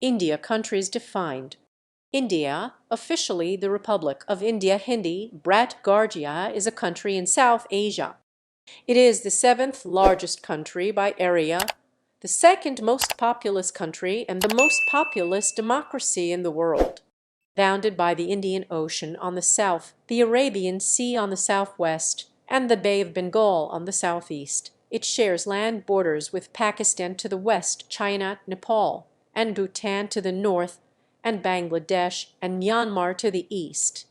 India countries defined. India, officially the Republic of India Hindi, Bharat Garhia, is a country in South Asia. It is the seventh largest country by area, the second most populous country, and the most populous democracy in the world. Bounded by the Indian Ocean on the south, the Arabian Sea on the southwest, and the Bay of Bengal on the southeast, it shares land borders with Pakistan to the west, China, Nepal, and Bhutan to the north, and Bangladesh and Myanmar to the east.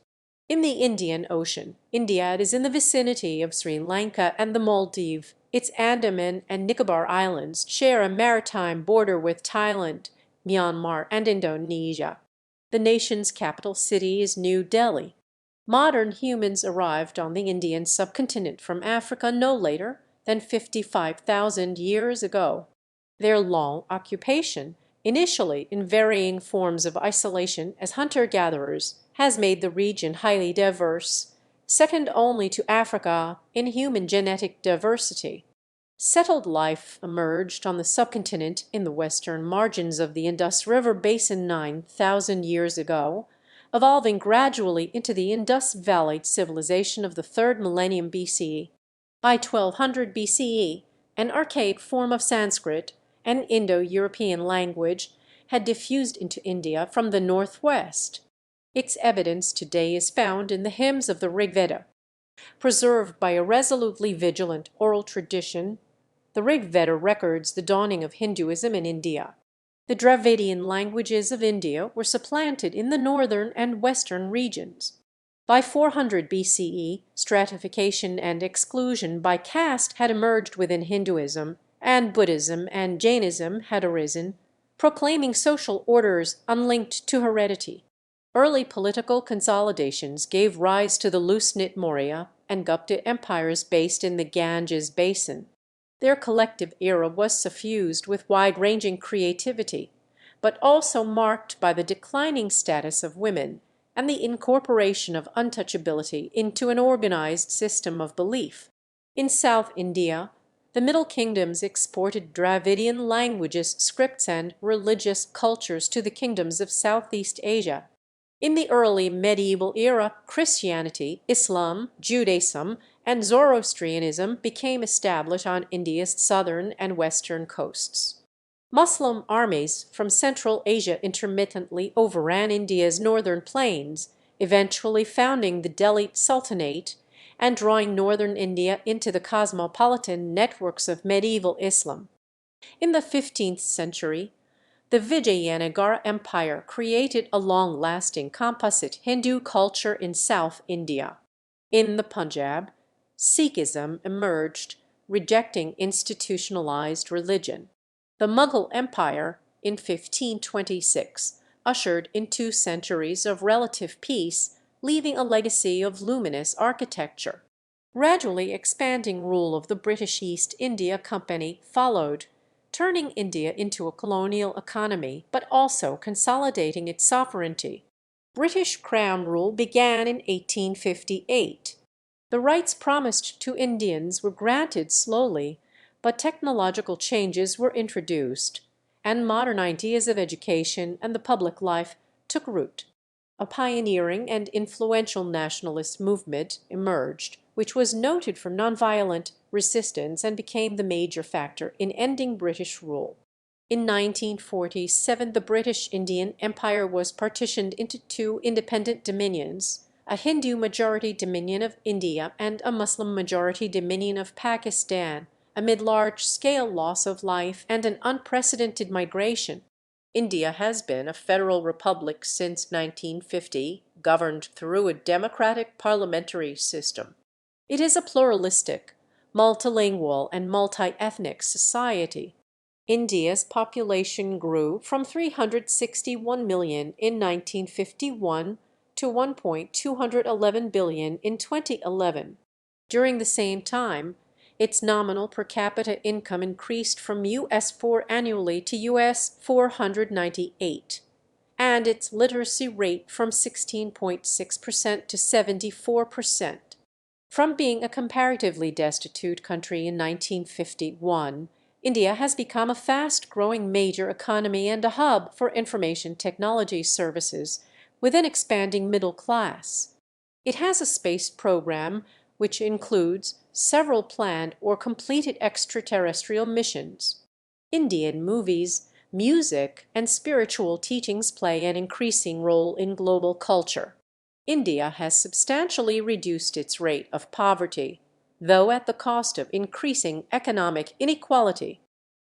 In the Indian Ocean, India is in the vicinity of Sri Lanka and the Maldives. Its Andaman and Nicobar Islands share a maritime border with Thailand, Myanmar, and Indonesia. The nation's capital city is New Delhi. Modern humans arrived on the Indian subcontinent from Africa no later than 55,000 years ago. Their long occupation, initially in varying forms of isolation as hunter-gatherers, has made the region highly diverse, second only to Africa in human genetic diversity. Settled life emerged on the subcontinent in the western margins of the Indus River basin 9,000 years ago, evolving gradually into the Indus Valley civilization of the third millennium BCE. By 1200 BCE, an archaic form of Sanskrit, an Indo-European language, had diffused into India from the northwest. Its evidence today is found in the hymns of the Rig Veda. Preserved by a resolutely vigilant oral tradition, the Rig Veda records the dawning of Hinduism in India. The Dravidian languages of India were supplanted in the northern and western regions. By 400 BCE, stratification and exclusion by caste had emerged within Hinduism, and Buddhism and Jainism had arisen, proclaiming social orders unlinked to heredity. Early political consolidations gave rise to the loose-knit Maurya and Gupta empires based in the Ganges basin. Their collective era was suffused with wide-ranging creativity, but also marked by the declining status of women and the incorporation of untouchability into an organized system of belief. In South India, the Middle Kingdoms exported Dravidian languages, scripts, and religious cultures to the kingdoms of Southeast Asia. In the early medieval era, Christianity, Islam, Judaism, and Zoroastrianism became established on India's southern and western coasts. Muslim armies from Central Asia intermittently overran India's northern plains, eventually founding the Delhi Sultanate and drawing northern India into the cosmopolitan networks of medieval Islam. In the 15th century, the Vijayanagara Empire created a long-lasting composite Hindu culture in South India. In the Punjab, Sikhism emerged, rejecting institutionalized religion. The Mughal Empire, in 1526, ushered in 2 centuries of relative peace, leaving a legacy of luminous architecture. Gradually expanding rule of the British East India Company followed, turning India into a colonial economy, but also consolidating its sovereignty. British Crown rule began in 1858. The rights promised to Indians were granted slowly, but technological changes were introduced, and modern ideas of education and the public life took root. A pioneering and influential nationalist movement emerged, which was noted for nonviolent resistance and became the major factor in ending British rule. In 1947, the British Indian Empire was partitioned into 2 independent dominions, a Hindu-majority dominion of India and a Muslim-majority dominion of Pakistan, amid large-scale loss of life and an unprecedented migration. India has been a federal republic since 1950, governed through a democratic parliamentary system. It is a pluralistic, multilingual, and multi-ethnic society. India's population grew from 361 million in 1951 to 1.211 billion in 2011. During the same time, its nominal per capita income increased from US$4 annually to US$498, and its literacy rate from 16.6% to 74%. From being a comparatively destitute country in 1951, India has become a fast-growing major economy and a hub for information technology services, with an expanding middle class. It has a space program which includes several planned or completed extraterrestrial missions. Indian movies, music, and spiritual teachings play an increasing role in global culture. India has substantially reduced its rate of poverty, though at the cost of increasing economic inequality.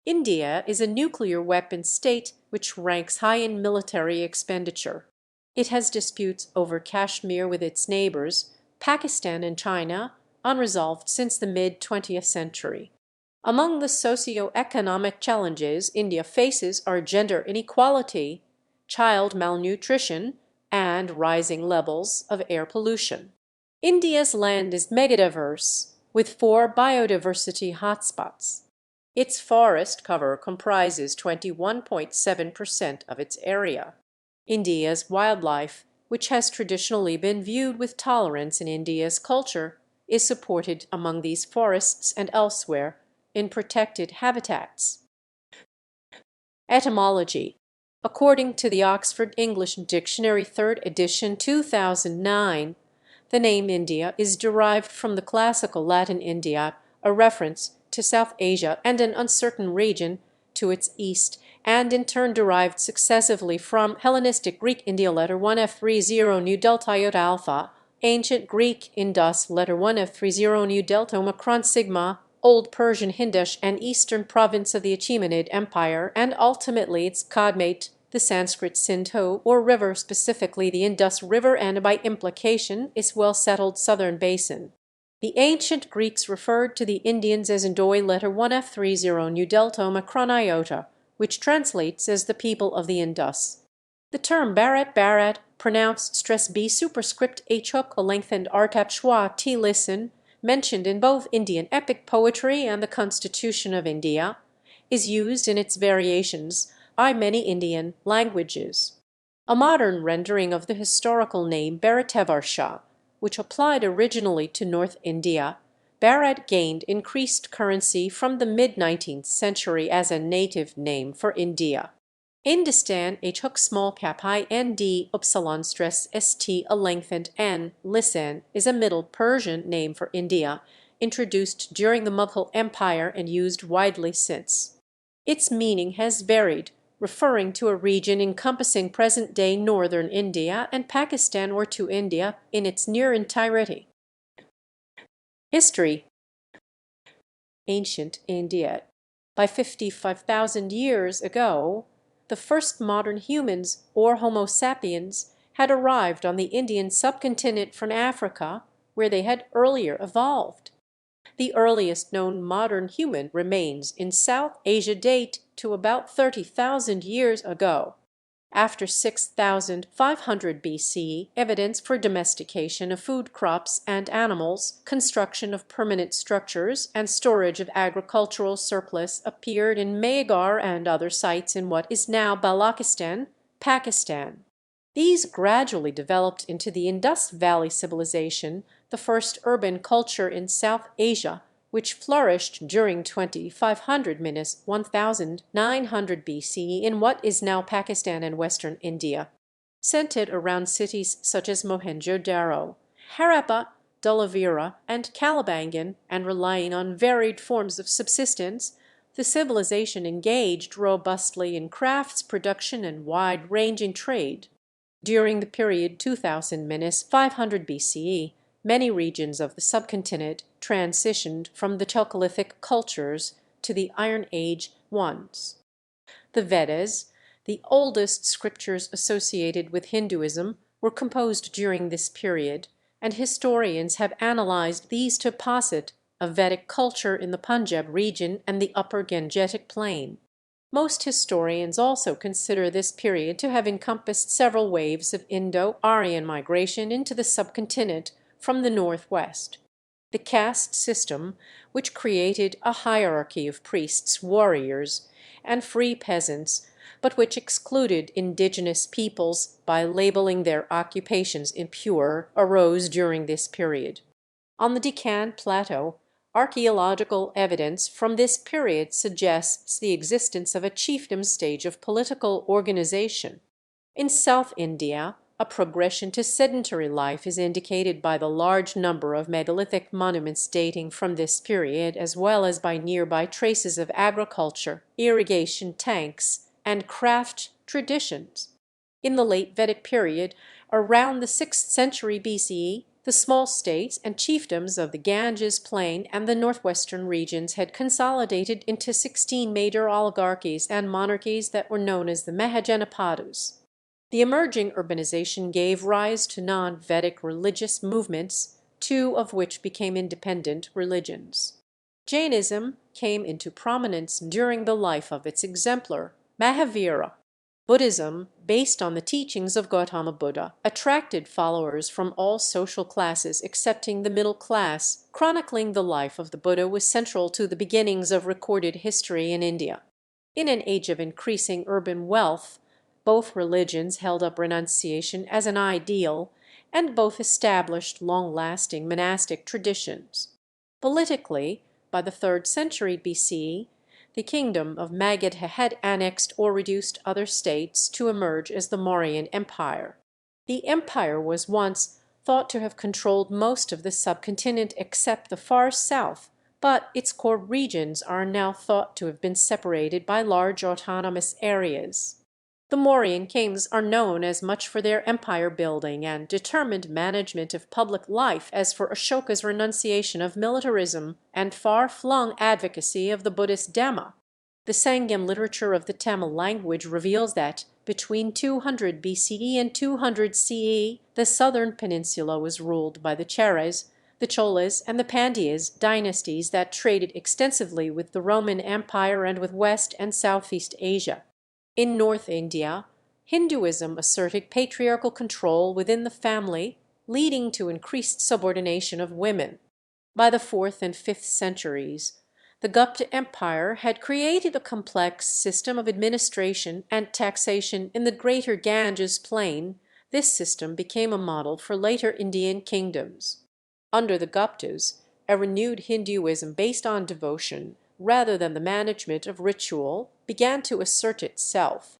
India is a nuclear weapons state which ranks high in military expenditure. It has disputes over Kashmir with its neighbors, Pakistan and China, unresolved since the mid-20th century. Among the socio-economic challenges India faces are gender inequality, child malnutrition, and rising levels of air pollution. India's land is megadiverse, with 4 biodiversity hotspots. Its forest cover comprises 21.7% of its area. India's wildlife, which has traditionally been viewed with tolerance in India's culture, is supported among these forests and elsewhere in protected habitats. Etymology. According to the Oxford English Dictionary 3rd edition 2009, the name India is derived from the classical Latin India, a reference to South Asia and an uncertain region to its east, and in turn derived successively from Hellenistic Greek India letter 1F30 nu delta iota alpha, Ancient Greek Indus letter 1F30 nu delta omicron sigma, Old Persian Hindish and eastern province of the Achaemenid Empire, and ultimately its cognate, the Sanskrit Sindhu, or river, specifically the Indus River, and by implication its well-settled southern basin. The ancient Greeks referred to the Indians as Indoi letter 1F30 nu delta omicron iota, which translates as the people of the Indus. The term Bharat, pronounced stress B superscript H hook a lengthened Artat Schwa T listen, mentioned in both Indian epic poetry and the Constitution of India, is used in its variations by many Indian languages. A modern rendering of the historical name Bharatavarsha, which applied originally to North India, Bharat gained increased currency from the mid-19th century as a native name for India. Indistan H hook small cap high ND upsilon stress ST a lengthened N lisan is a Middle Persian name for India, introduced during the Mughal Empire and used widely since. Its meaning has varied, referring to a region encompassing present-day northern India and Pakistan or to India in its near entirety. History. Ancient India. By 55,000 years ago, the first modern humans, or Homo sapiens, had arrived on the Indian subcontinent from Africa, where they had earlier evolved. The earliest known modern human remains in South Asia date to about 30,000 years ago. After 6,500 BC, evidence for domestication of food crops and animals, construction of permanent structures, and storage of agricultural surplus appeared in Mehrgarh and other sites in what is now Balochistan, Pakistan. These gradually developed into the Indus Valley Civilization, the first urban culture in South Asia, which flourished during 2500–1900 BC in what is now Pakistan and western India. Centered around cities such as Mohenjo-Daro, Harappa, Dhalavira, and Kalibangan, and relying on varied forms of subsistence, the civilization engaged robustly in crafts production and wide-ranging trade. During the period 2000–500 BCE, many regions of the subcontinent transitioned from the Chalcolithic cultures to the Iron Age ones. The Vedas, the oldest scriptures associated with Hinduism, were composed during this period, and historians have analyzed these to posit a Vedic culture in the Punjab region and the upper Gangetic plain. Most historians also consider this period to have encompassed several waves of Indo-Aryan migration into the subcontinent from the northwest. The caste system, which created a hierarchy of priests, warriors, and free peasants, but which excluded indigenous peoples by labeling their occupations impure, arose during this period. On the Deccan Plateau, Archaeological evidence from this period suggests the existence of a chiefdom stage of political organization. In South India, a progression to sedentary life is indicated by the large number of megalithic monuments dating from this period, as well as by nearby traces of agriculture, irrigation tanks, and craft traditions. In the late Vedic period, around the 6th century BCE, the small states and chiefdoms of the Ganges plain and the northwestern regions had consolidated into 16 major oligarchies and monarchies that were known as the Mahajanapadus. The emerging urbanization gave rise to non-Vedic religious movements, two of which became independent religions. Jainism came into prominence during the life of its exemplar, Mahavira. Buddhism, based on the teachings of Gautama Buddha, attracted followers from all social classes excepting the middle class. Chronicling the life of the Buddha was central to the beginnings of recorded history in India. In an age of increasing urban wealth, both religions held up renunciation as an ideal, and both established long-lasting monastic traditions. Politically, by the 3rd century BCE, the kingdom of Magad had annexed or reduced other states to emerge as the Mauryan Empire. The empire was once thought to have controlled most of the subcontinent except the far south, but its core regions are now thought to have been separated by large autonomous areas. The Mauryan kings are known as much for their empire building and determined management of public life as for Ashoka's renunciation of militarism and far-flung advocacy of the Buddhist Dhamma. The Sangam literature of the Tamil language reveals that between 200 BCE and 200 CE, the southern peninsula was ruled by the Cheras, the Cholas, and the Pandyas dynasties that traded extensively with the Roman Empire and with West and Southeast Asia. In North India, Hinduism asserted patriarchal control within the family, leading to increased subordination of women. By the 4th and 5th centuries, the Gupta Empire had created a complex system of administration and taxation in the greater Ganges plain. This system became a model for later Indian kingdoms. Under the Guptas, a renewed Hinduism based on devotion, rather than the management of ritual, began to assert itself.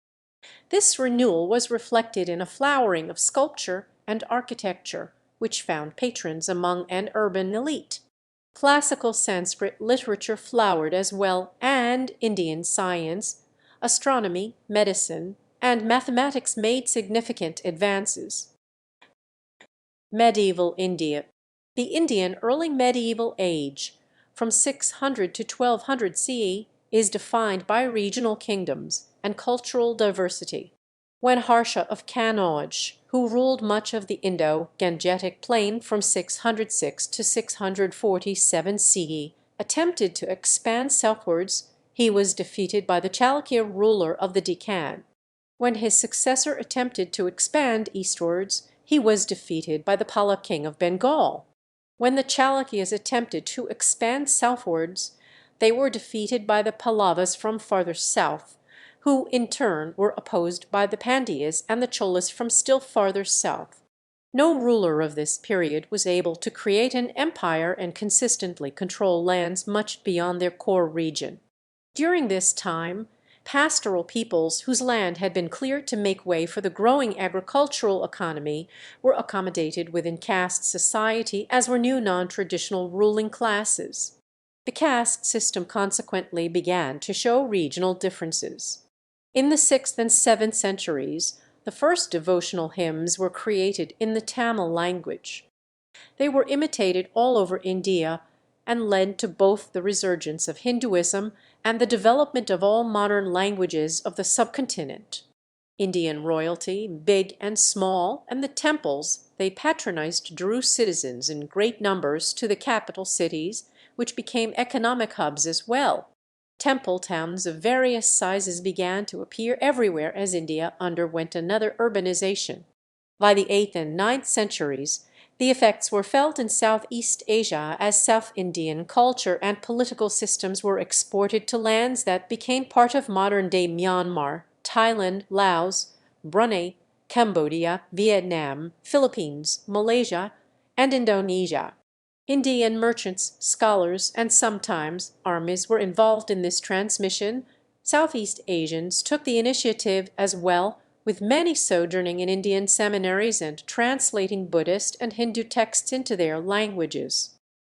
This renewal was reflected in a flowering of sculpture and architecture, which found patrons among an urban elite. Classical Sanskrit literature flowered as well, and Indian science, astronomy, medicine, and mathematics made significant advances. Medieval India. The Indian early medieval age, from 600 to 1200 CE, is defined by regional kingdoms and cultural diversity. When Harsha of Kannauj, who ruled much of the Indo-Gangetic plain from 606 to 647 CE, attempted to expand southwards, he was defeated by the Chalukya ruler of the Deccan. When his successor attempted to expand eastwards, he was defeated by the Pala king of Bengal. When the Chalukyas attempted to expand southwards, they were defeated by the Pallavas from farther south, who in turn were opposed by the Pandyas and the Cholas from still farther south. No ruler of this period was able to create an empire and consistently control lands much beyond their core region. During this time, pastoral peoples whose land had been cleared to make way for the growing agricultural economy were accommodated within caste society, as were new non-traditional ruling classes. The caste system consequently began to show regional differences. In the 6th and 7th centuries, the first devotional hymns were created in the Tamil language. They were imitated all over India and led to both the resurgence of Hinduism and the development of all modern languages of the subcontinent. Indian royalty, big and small, and the temples they patronized drew citizens in great numbers to the capital cities, which became economic hubs as well. Temple towns of various sizes began to appear everywhere as India underwent another urbanization. By the 8th and 9th centuries, the effects were felt in Southeast Asia as South Indian culture and political systems were exported to lands that became part of modern-day Myanmar, Thailand, Laos, Brunei, Cambodia, Vietnam, Philippines, Malaysia, and Indonesia. Indian merchants, scholars, and sometimes armies were involved in this transmission. Southeast Asians took the initiative as well, with many sojourning in Indian seminaries and translating Buddhist and Hindu texts into their languages.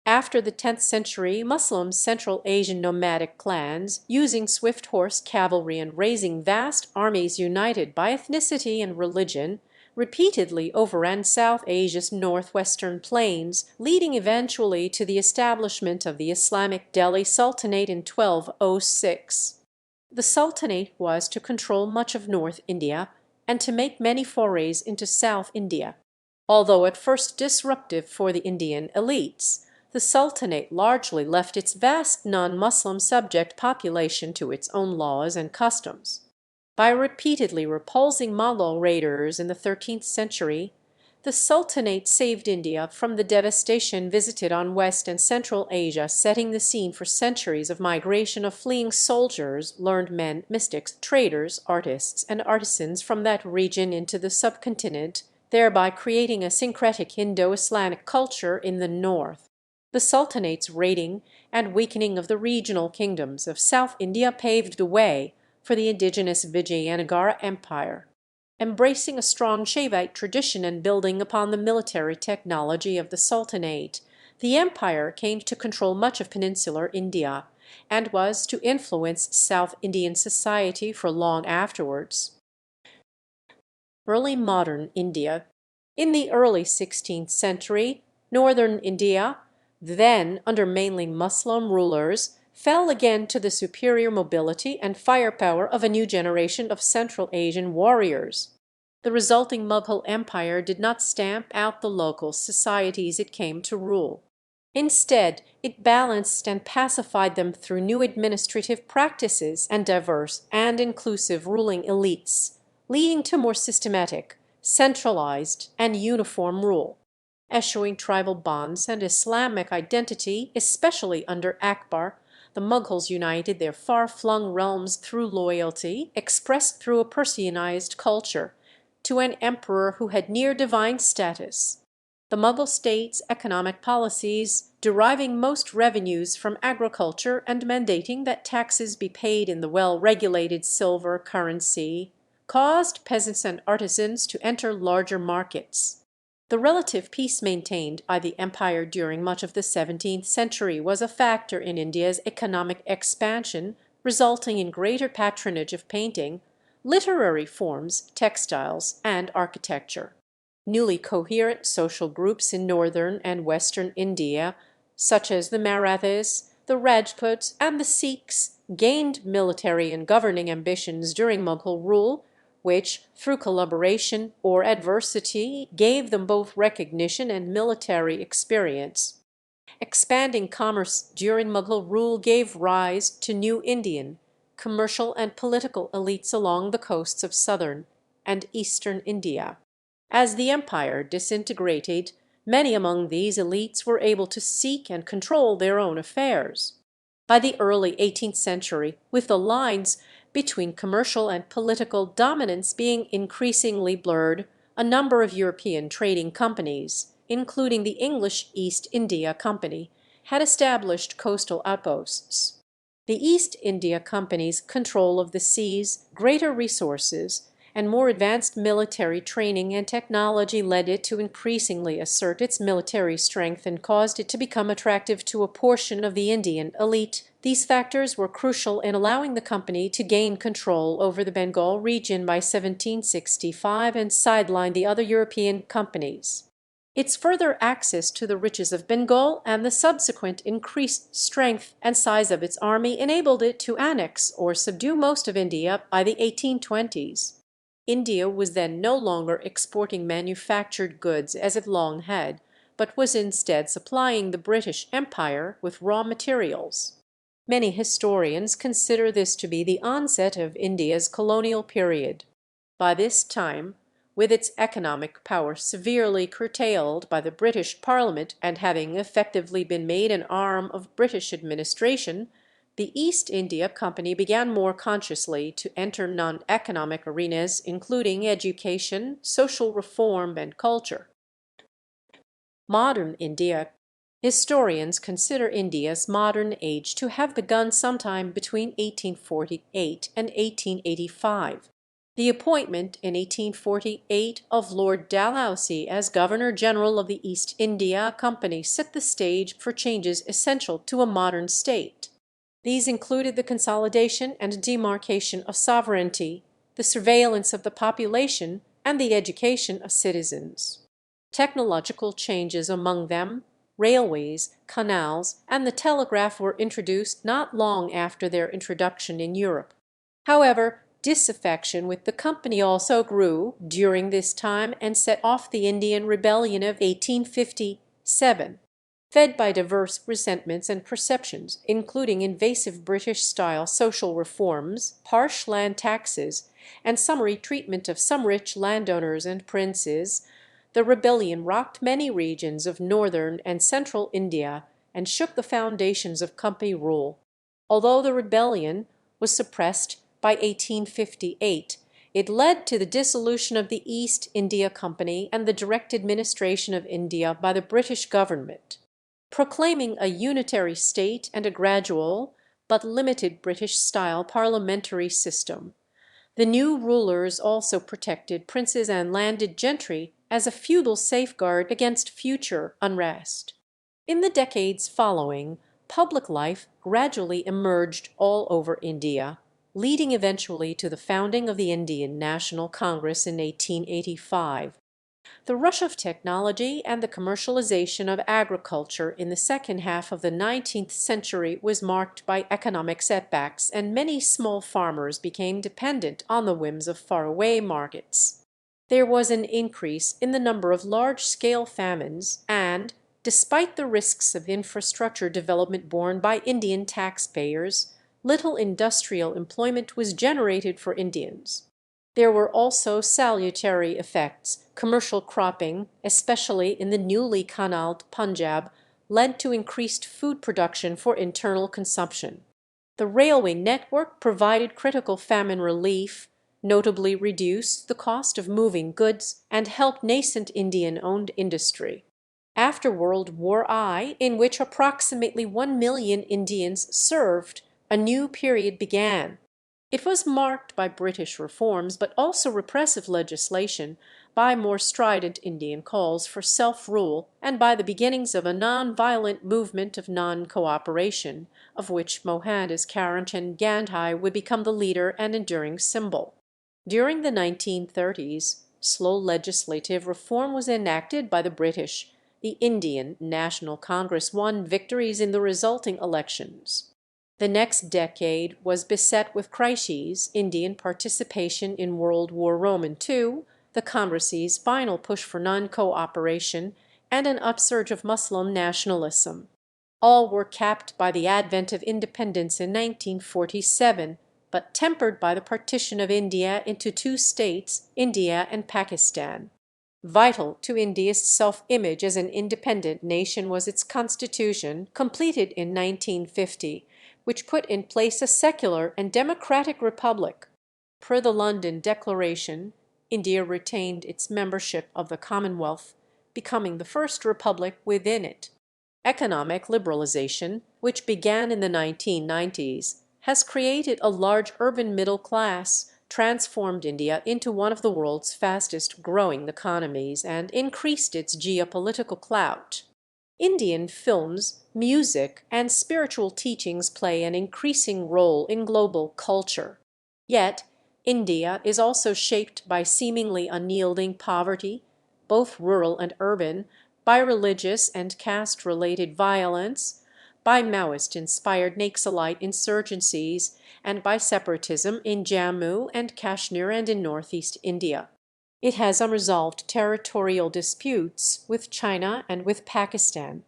After the 10th century, Muslim Central Asian nomadic clans, using swift horse cavalry and raising vast armies united by ethnicity and religion, repeatedly overran South Asia's northwestern plains, leading eventually to the establishment of the Islamic Delhi Sultanate in 1206. The Sultanate was to control much of North India and to make many forays into South India. Although at first disruptive for the Indian elites, the Sultanate largely left its vast non-Muslim subject population to its own laws and customs. By repeatedly repulsing Mongol raiders in the 13th century, the Sultanate saved India from the devastation visited on West and Central Asia, setting the scene for centuries of migration of fleeing soldiers, learned men, mystics, traders, artists, and artisans from that region into the subcontinent, thereby creating a syncretic Indo-Islamic culture in the north. The Sultanate's raiding and weakening of the regional kingdoms of South India paved the way for the indigenous Vijayanagara Empire. Embracing a strong Shaivite tradition and building upon the military technology of the Sultanate, the empire came to control much of peninsular India, and was to influence South Indian society for long afterwards. Early modern India. In the early 16th century, northern India, then under mainly Muslim rulers, fell again to the superior mobility and firepower of a new generation of Central Asian warriors. The resulting Mughal Empire did not stamp out the local societies it came to rule. Instead, it balanced and pacified them through new administrative practices and diverse and inclusive ruling elites, leading to more systematic, centralized, and uniform rule. Eschewing tribal bonds and Islamic identity, especially under Akbar, the Mughals united their far-flung realms through loyalty, expressed through a Persianized culture, to an emperor who had near divine status. The Mughal state's economic policies, deriving most revenues from agriculture and mandating that taxes be paid in the well-regulated silver currency, caused peasants and artisans to enter larger markets. The relative peace maintained by the empire during much of the 17th century was a factor in India's economic expansion, resulting in greater patronage of painting, literary forms, textiles, and architecture. Newly coherent social groups in northern and western India, such as the Marathas, the Rajputs, and the Sikhs, gained military and governing ambitions during Mughal rule, which, through collaboration or adversity, gave them both recognition and military experience. Expanding commerce during Mughal rule gave rise to new Indian, commercial and political elites along the coasts of southern and eastern India. As the empire disintegrated, many among these elites were able to seek and control their own affairs. By the early 18th century, with the lines between commercial and political dominance being increasingly blurred, a number of European trading companies, including the English East India Company, had established coastal outposts. The East India Company's control of the seas, greater resources, and more advanced military training and technology led it to increasingly assert its military strength and caused it to become attractive to a portion of the Indian elite. These factors were crucial in allowing the company to gain control over the Bengal region by 1765 and sideline the other European companies. Its further access to the riches of Bengal and the subsequent increased strength and size of its army enabled it to annex or subdue most of India by the 1820s. India was then no longer exporting manufactured goods as it long had, but was instead supplying the British Empire with raw materials. Many historians consider this to be the onset of India's colonial period. By this time, with its economic power severely curtailed by the British Parliament and having effectively been made an arm of British administration, the East India Company began more consciously to enter non-economic arenas, including education, social reform, and culture. Modern India. Historians consider India's modern age to have begun sometime between 1848 and 1885. The appointment in 1848 of Lord Dalhousie as Governor General of the East India Company set the stage for changes essential to a modern state. These included the consolidation and demarcation of sovereignty, the surveillance of the population, and the education of citizens. Technological changes among them, railways, canals, and the telegraph were introduced not long after their introduction in Europe. However, disaffection with the company also grew during this time and set off the Indian Rebellion of 1857, fed by diverse resentments and perceptions, including invasive British-style social reforms, harsh land taxes, and summary treatment of some rich landowners and princes. The rebellion rocked many regions of northern and central India and shook the foundations of company rule. Although the rebellion was suppressed by 1858, it led to the dissolution of the East India Company and the direct administration of India by the British government. Proclaiming a unitary state and a gradual but limited British-style parliamentary system, the new rulers also protected princes and landed gentry as a feudal safeguard against future unrest. In the decades following, public life gradually emerged all over India, leading eventually to the founding of the Indian National Congress in 1885. The rush of technology and the commercialization of agriculture in the second half of the 19th century was marked by economic setbacks, and many small farmers became dependent on the whims of faraway markets. There was an increase in the number of large-scale famines, and, despite the risks of infrastructure development borne by Indian taxpayers, little industrial employment was generated for Indians. There were also salutary effects. Commercial cropping, especially in the newly canaled Punjab, led to increased food production for internal consumption. The railway network provided critical famine relief, notably reduced the cost of moving goods, and helped nascent Indian-owned industry. After World War I, in which approximately 1 million Indians served, a new period began. It was marked by British reforms, but also repressive legislation, by more strident Indian calls for self-rule, and by the beginnings of a non-violent movement of non-cooperation, of which Mohandas Karamchand Gandhi would become the leader and enduring symbol. During the 1930s, slow legislative reform was enacted by the British. The Indian National Congress won victories in the resulting elections. The next decade was beset with crises: Indian participation in World War II, the Congress's final push for non-cooperation, and an upsurge of Muslim nationalism. All were capped by the advent of independence in 1947, but tempered by the partition of India into two states, India and Pakistan. Vital to India's self-image as an independent nation was its constitution, completed in 1950, which put in place a secular and democratic republic. Per the London Declaration, India retained its membership of the Commonwealth, becoming the first republic within it. Economic liberalization, which began in the 1990s, has created a large urban middle class, transformed India into one of the world's fastest growing economies, and increased its geopolitical clout. Indian films, music, and spiritual teachings play an increasing role in global culture. Yet, India is also shaped by seemingly unyielding poverty, both rural and urban, by religious and caste-related violence, by Maoist-inspired Naxalite insurgencies, and by separatism in Jammu and Kashmir and in northeast India. It has unresolved territorial disputes with China and with Pakistan.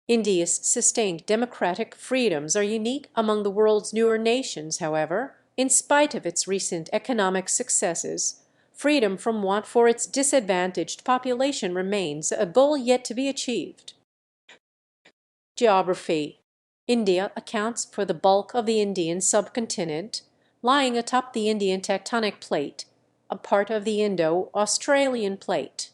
India's sustained democratic freedoms are unique among the world's newer nations, however. In spite of its recent economic successes, freedom from want for its disadvantaged population remains a goal yet to be achieved. Geography. India accounts for the bulk of the Indian subcontinent, lying atop the Indian tectonic plate, a part of the Indo-Australian plate.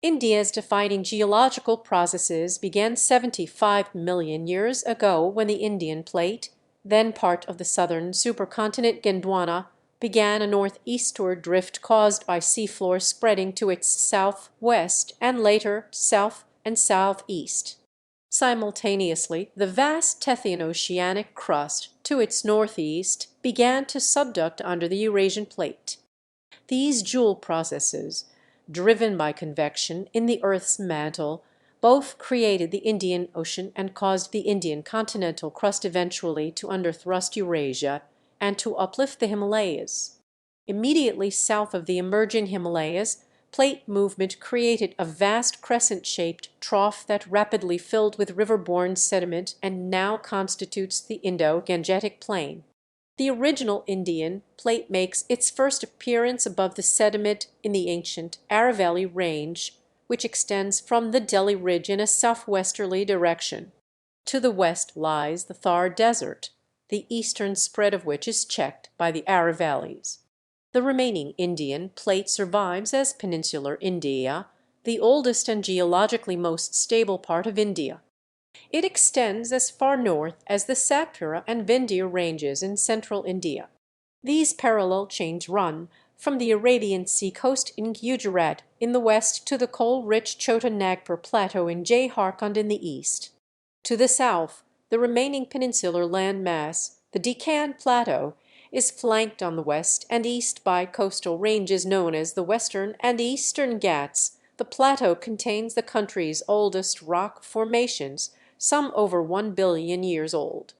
India's defining geological processes began 75 million years ago when the Indian Plate, then part of the southern supercontinent Gondwana, began a northeastward drift caused by seafloor spreading to its southwest and later south and southeast. Simultaneously, the vast Tethyan oceanic crust to its northeast began to subduct under the Eurasian Plate. These joule processes, driven by convection in the Earth's mantle, both created the Indian Ocean and caused the Indian continental crust eventually to underthrust Eurasia and to uplift the Himalayas. Immediately south of the emerging Himalayas, plate movement created a vast crescent-shaped trough that rapidly filled with river-borne sediment and now constitutes the Indo-Gangetic Plain. The original Indian Plate makes its first appearance above the sediment in the ancient Aravalli Range, which extends from the Delhi Ridge in a southwesterly direction. To the west lies the Thar Desert, the eastern spread of which is checked by the Aravallis. The remaining Indian Plate survives as peninsular India, the oldest and geologically most stable part of India. It extends as far north as the Satpura and Vindhya ranges in central India. These parallel chains run from the Arabian Sea coast in Gujarat in the west to the coal-rich Chota Nagpur Plateau in Jharkhand in the east. To the south, the remaining peninsular land mass, the Deccan Plateau, is flanked on the west and east by coastal ranges known as the Western and Eastern Ghats. The plateau contains the country's oldest rock formations, some over 1 billion years old.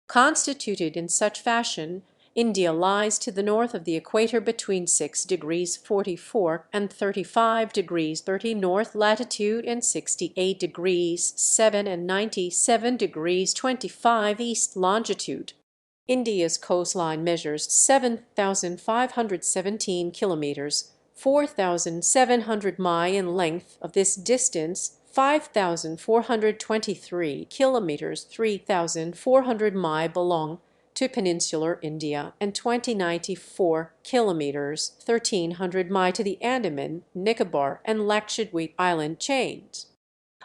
Constituted in such fashion, India lies to the north of the equator between 6 degrees 44 and 35 degrees 30 north latitude and 68 degrees 7 and 97 degrees 25 east longitude. India's coastline measures 7,517 kilometers, 4,700 mi in length. Of this distance, 5,423 kilometers, 3,400 mi belong to peninsular India, and 2,094 kilometers, 1,300 mi to the Andaman, Nicobar, and Lakshadweep island chains.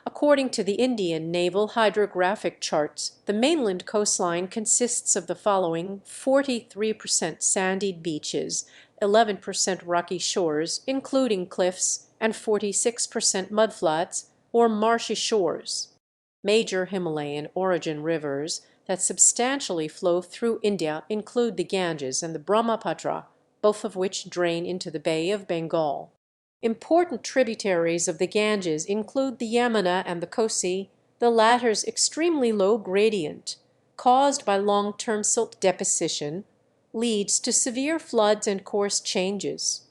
According to the Indian Naval Hydrographic Charts, the mainland coastline consists of the following: 43% sandy beaches, 11% rocky shores, including cliffs, and 46% mudflats or marshy shores. Major Himalayan origin rivers that substantially flow through India include the Ganges and the Brahmaputra, both of which drain into the Bay of Bengal. Important tributaries of the Ganges include the Yamuna and the Kosi, the latter's extremely low gradient, caused by long-term silt deposition, leads to severe floods and course changes.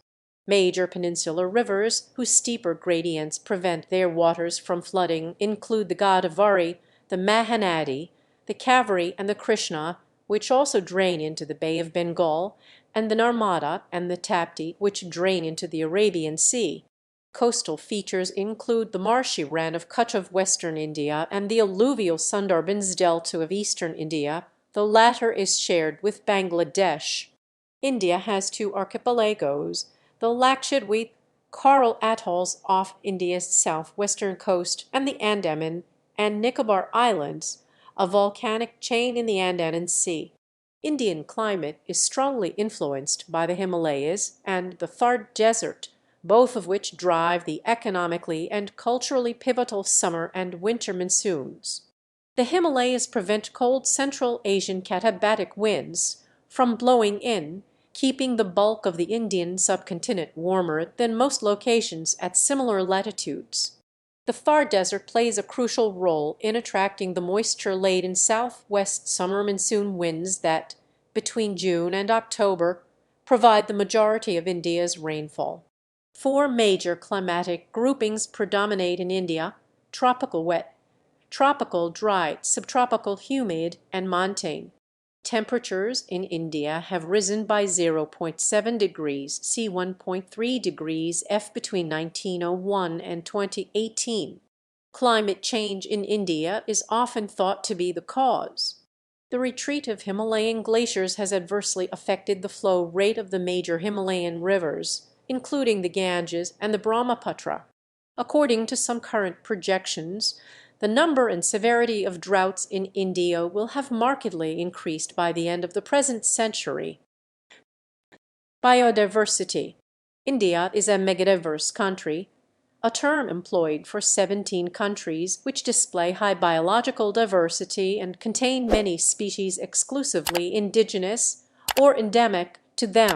Major peninsular rivers whose steeper gradients prevent their waters from flooding include the Godavari, the Mahanadi, the Kaveri, and the Krishna, which also drain into the Bay of Bengal, and the Narmada and the Tapti, which drain into the Arabian Sea. Coastal features include the marshy Rann of Kutch of western India and the alluvial Sundarbans Delta of eastern India. The latter is shared with Bangladesh. India has 2 archipelagos, the Lakshadweep coral atolls off India's southwestern coast, and the Andaman and Nicobar Islands, a volcanic chain in the Andaman Sea. Indian climate is strongly influenced by the Himalayas and the Thar Desert, both of which drive the economically and culturally pivotal summer and winter monsoons. The Himalayas prevent cold Central Asian katabatic winds from blowing in, keeping the bulk of the Indian subcontinent warmer than most locations at similar latitudes. The Thar Desert plays a crucial role in attracting the moisture-laden southwest summer monsoon winds that, between June and October, provide the majority of India's rainfall. 4 major climatic groupings predominate in India: tropical wet, tropical dry, subtropical humid, and montane. Temperatures in India have risen by 0.7 degrees C 1.3 degrees F between 1901 and 2018. Climate change in India is often thought to be the cause. The retreat of Himalayan glaciers has adversely affected the flow rate of the major Himalayan rivers, including the Ganges and the Brahmaputra. According to some current projections, the number and severity of droughts in India will have markedly increased by the end of the present century. Biodiversity. India is a megadiverse country, a term employed for 17 countries which display high biological diversity and contain many species exclusively indigenous or endemic to them.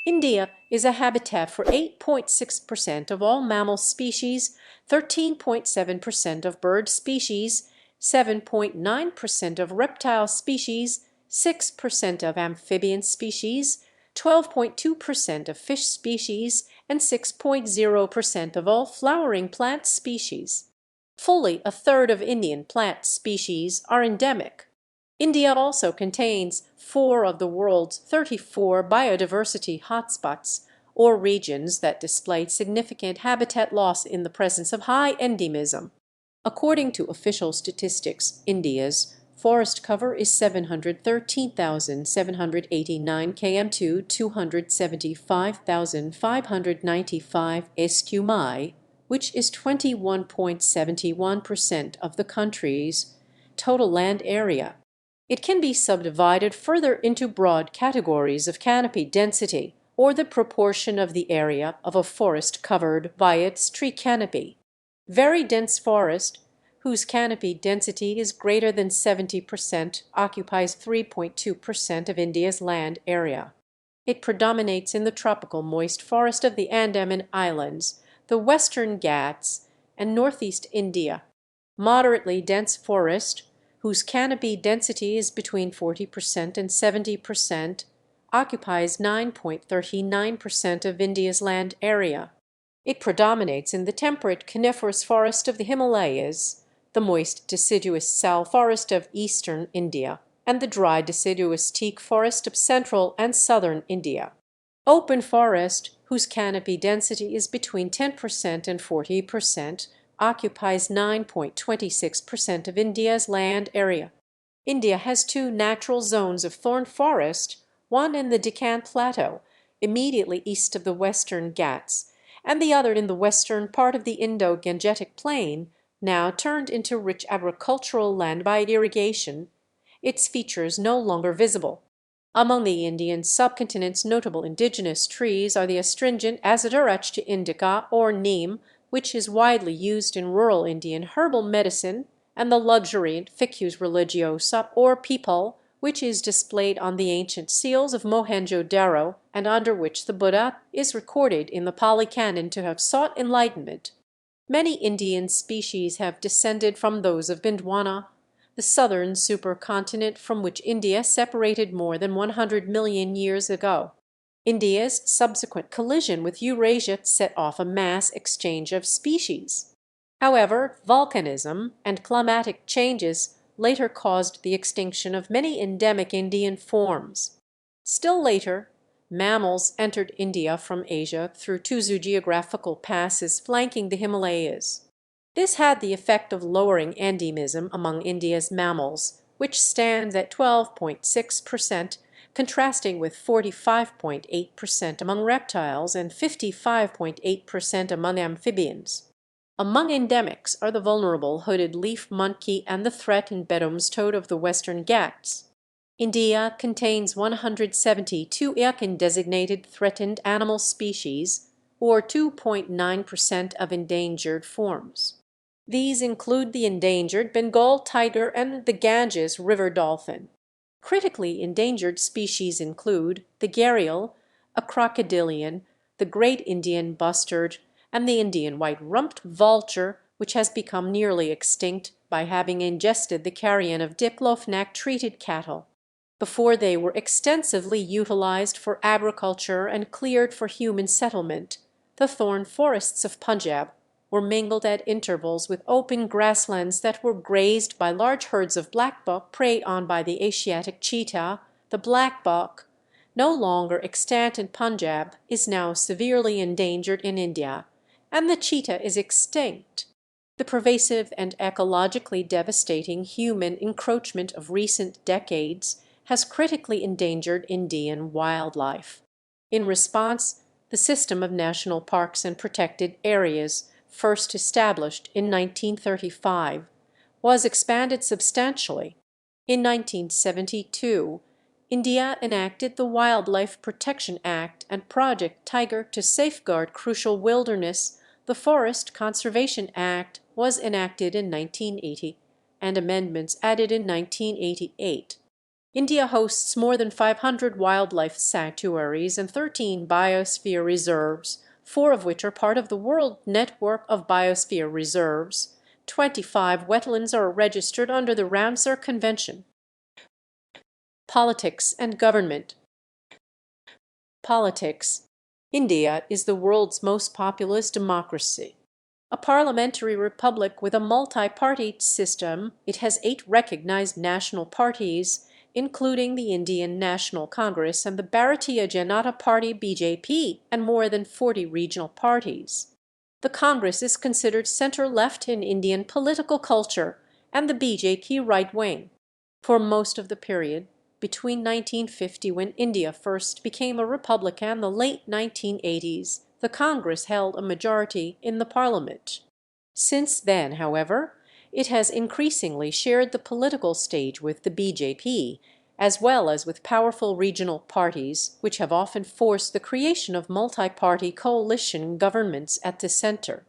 India is a habitat for 8.6% of all mammal species, 13.7% of bird species, 7.9% of reptile species, 6% of amphibian species, 12.2% of fish species, and 6.0% of all flowering plant species. Fully a third of Indian plant species are endemic. India also contains 4 of the world's 34 biodiversity hotspots, or regions that display significant habitat loss in the presence of high endemism. According to official statistics, India's forest cover is 713,789 km2, 275,595 sq mi, which is 21.71% of the country's total land area. It can be subdivided further into broad categories of canopy density, or the proportion of the area of a forest covered by its tree canopy. Very dense forest, whose canopy density is greater than 70%, occupies 3.2% of India's land area. It predominates in the tropical moist forest of the Andaman Islands, the Western Ghats, and northeast India. Moderately dense forest, whose canopy density is between 40% and 70%, occupies 9.39% of India's land area. It predominates in the temperate coniferous forest of the Himalayas, the moist deciduous sal forest of eastern India, and the dry deciduous teak forest of central and southern India. Open forest, whose canopy density is between 10% and 40%, occupies 9.26% of India's land area. India has 2 natural zones of thorn forest, one in the Deccan Plateau, immediately east of the Western Ghats, and the other in the western part of the Indo-Gangetic Plain, now turned into rich agricultural land by irrigation, its features no longer visible. Among the Indian subcontinent's notable indigenous trees are the astringent Azadirachta indica, or neem, which is widely used in rural Indian herbal medicine, and the luxuriant Ficus religiosa, or peepal, which is displayed on the ancient seals of Mohenjo-Daro, and under which the Buddha is recorded in the Pali Canon to have sought enlightenment. Many Indian species have descended from those of Gondwana, the southern supercontinent from which India separated more than 100 million years ago. India's subsequent collision with Eurasia set off a mass exchange of species. However, volcanism and climatic changes later caused the extinction of many endemic Indian forms. Still later, mammals entered India from Asia through 2 zoogeographical passes flanking the Himalayas. This had the effect of lowering endemism among India's mammals, which stands at 12.6%, contrasting with 45.8% among reptiles and 55.8% among amphibians. Among endemics are the vulnerable hooded leaf monkey and the threatened Beddoes toad of the Western Ghats. India contains 172 IUCN-designated threatened animal species, or 2.9% of endangered forms. These include the endangered Bengal tiger and the Ganges river dolphin. Critically endangered species include the gharial, a crocodilian, the great Indian bustard, and the Indian white-rumped vulture, which has become nearly extinct by having ingested the carrion of diclofenac-treated cattle. Before they were extensively utilized for agriculture and cleared for human settlement, the thorn forests of Punjab were mingled at intervals with open grasslands that were grazed by large herds of blackbuck preyed on by the Asiatic cheetah. The blackbuck, no longer extant in Punjab, is now severely endangered in India, and the cheetah is extinct. The pervasive and ecologically devastating human encroachment of recent decades has critically endangered Indian wildlife. In response, the system of national parks and protected areas first established in 1935, was expanded substantially. In 1972, India enacted the Wildlife Protection Act and Project Tiger to safeguard crucial wilderness. The Forest Conservation Act was enacted in 1980 and amendments added in 1988. India hosts more than 500 wildlife sanctuaries and 13 biosphere reserves, 4 of which are part of the World Network of Biosphere Reserves. 25 wetlands are registered under the Ramsar Convention. Politics and government. Politics. India is the world's most populous democracy. A parliamentary republic with a multi-party system, it has 8 recognized national parties, including the Indian National Congress and the Bharatiya Janata Party (BJP), and more than 40 regional parties. The Congress is considered center-left in Indian political culture, and the BJP right-wing. For most of the period between 1950, when India first became a republic, and the late 1980s, the Congress held a majority in the parliament. Since then, however, it has increasingly shared the political stage with the BJP, as well as with powerful regional parties, which have often forced the creation of multi-party coalition governments at the center.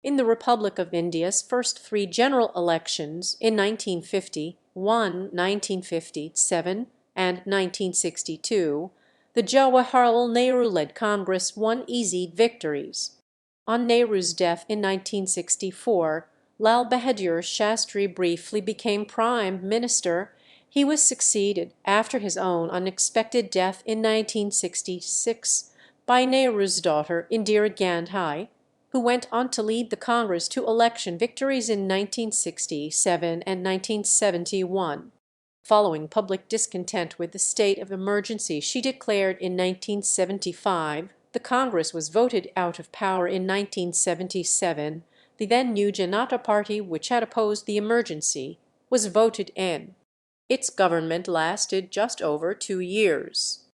In the Republic of India's first 3 general elections in 1950, 1957, and 1962, the Jawaharlal Nehru-led Congress won easy victories. On Nehru's death in 1964, Lal Bahadur Shastri briefly became Prime Minister. He was succeeded, after his own unexpected death in 1966, by Nehru's daughter Indira Gandhi, who went on to lead the Congress to election victories in 1967 and 1971. Following public discontent with the state of emergency she declared in 1975, the Congress was voted out of power in 1977. The then new Janata Party, which had opposed the emergency, was voted in. Its government lasted just over 2 years.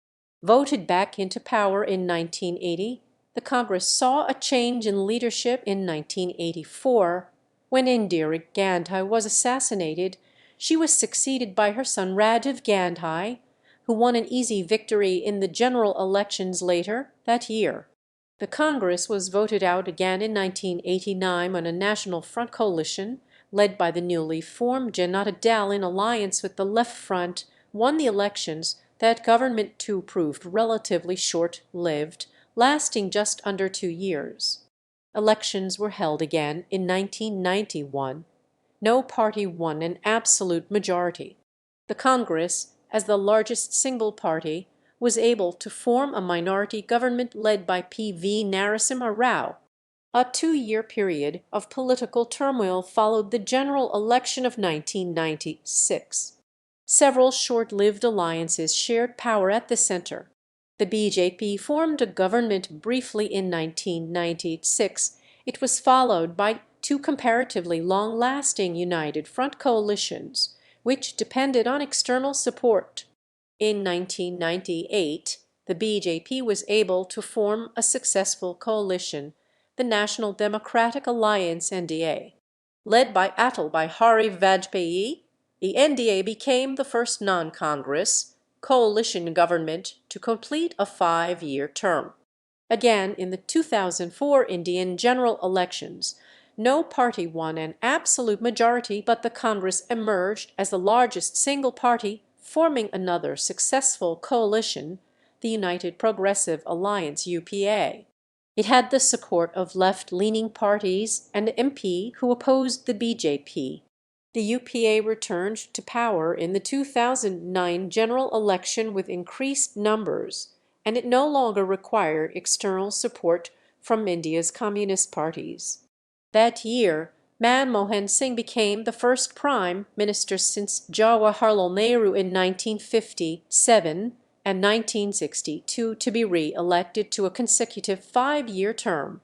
Voted back into power in 1980, the Congress saw a change in leadership in 1984. When Indira Gandhi was assassinated, she was succeeded by her son Rajiv Gandhi, who won an easy victory in the general elections later that year. The Congress was voted out again in 1989 when a National Front coalition, led by the newly formed Janata Dal in alliance with the Left Front, won the elections. That government too proved relatively short-lived, lasting just under 2 years. Elections were held again in 1991. No party won an absolute majority. The Congress, as the largest single party, was able to form a minority government led by P.V. Narasimha Rao. A 2-year period of political turmoil followed the general election of 1996. Several short-lived alliances shared power at the center. The BJP formed a government briefly in 1996. It was followed by 2 comparatively long-lasting United Front coalitions, which depended on external support. In 1998, the BJP was able to form a successful coalition, the National Democratic Alliance (NDA). Led by Atal Bihari Vajpayee, the NDA became the first non-Congress coalition government to complete a 5-year term. Again, in the 2004 Indian general elections, no party won an absolute majority, but the Congress emerged as the largest single party, forming another successful coalition, the United Progressive Alliance (UPA). It had the support of left-leaning parties and MP who opposed the BJP. The UPA returned to power in the 2009 general election with increased numbers, and it no longer required external support from India's communist parties. That year, Manmohan Singh became the first prime minister since Jawaharlal Nehru in 1957 and 1962 to be re-elected to a consecutive 5-year term.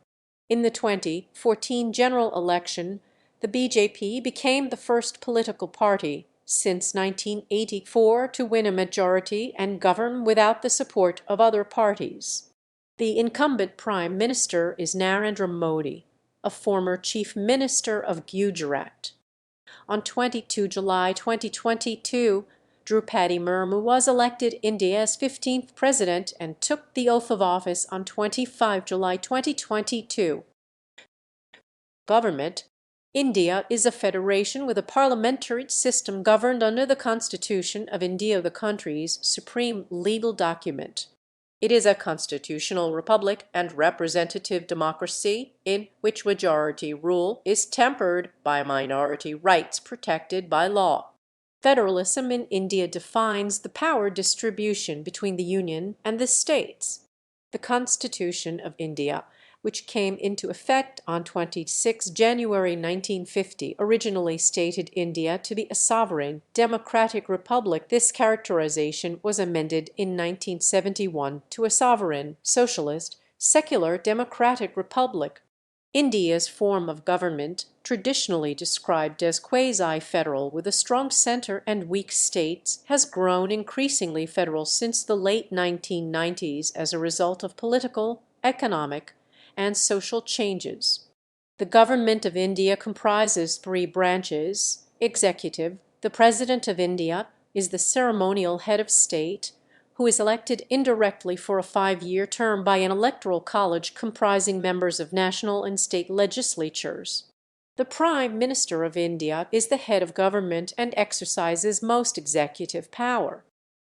In the 2014 general election, the BJP became the first political party since 1984 to win a majority and govern without the support of other parties. The incumbent prime minister is Narendra Modi. a former chief minister of Gujarat. On 22 July 2022, Drupadi Murmu was elected India's 15th president and took the oath of office on 25 July 2022. Government. India is a federation with a parliamentary system governed under the Constitution of India, the country's supreme legal document. It is a constitutional republic and representative democracy in which majority rule is tempered by minority rights protected by law. Federalism in India defines the power distribution between the Union and the states. The Constitution of India, which came into effect on 26 January 1950, originally stated India to be a sovereign, democratic republic. This characterization was amended in 1971 to a sovereign, socialist, secular, democratic republic. India's form of government, traditionally described as quasi-federal with a strong center and weak states, has grown increasingly federal since the late 1990s as a result of political, economic, and social changes. The government of India comprises three branches: executive. The President of India is the ceremonial head of state, who is elected indirectly for a 5-year term by an electoral college comprising members of national and state legislatures. The Prime Minister of India is the head of government and exercises most executive power.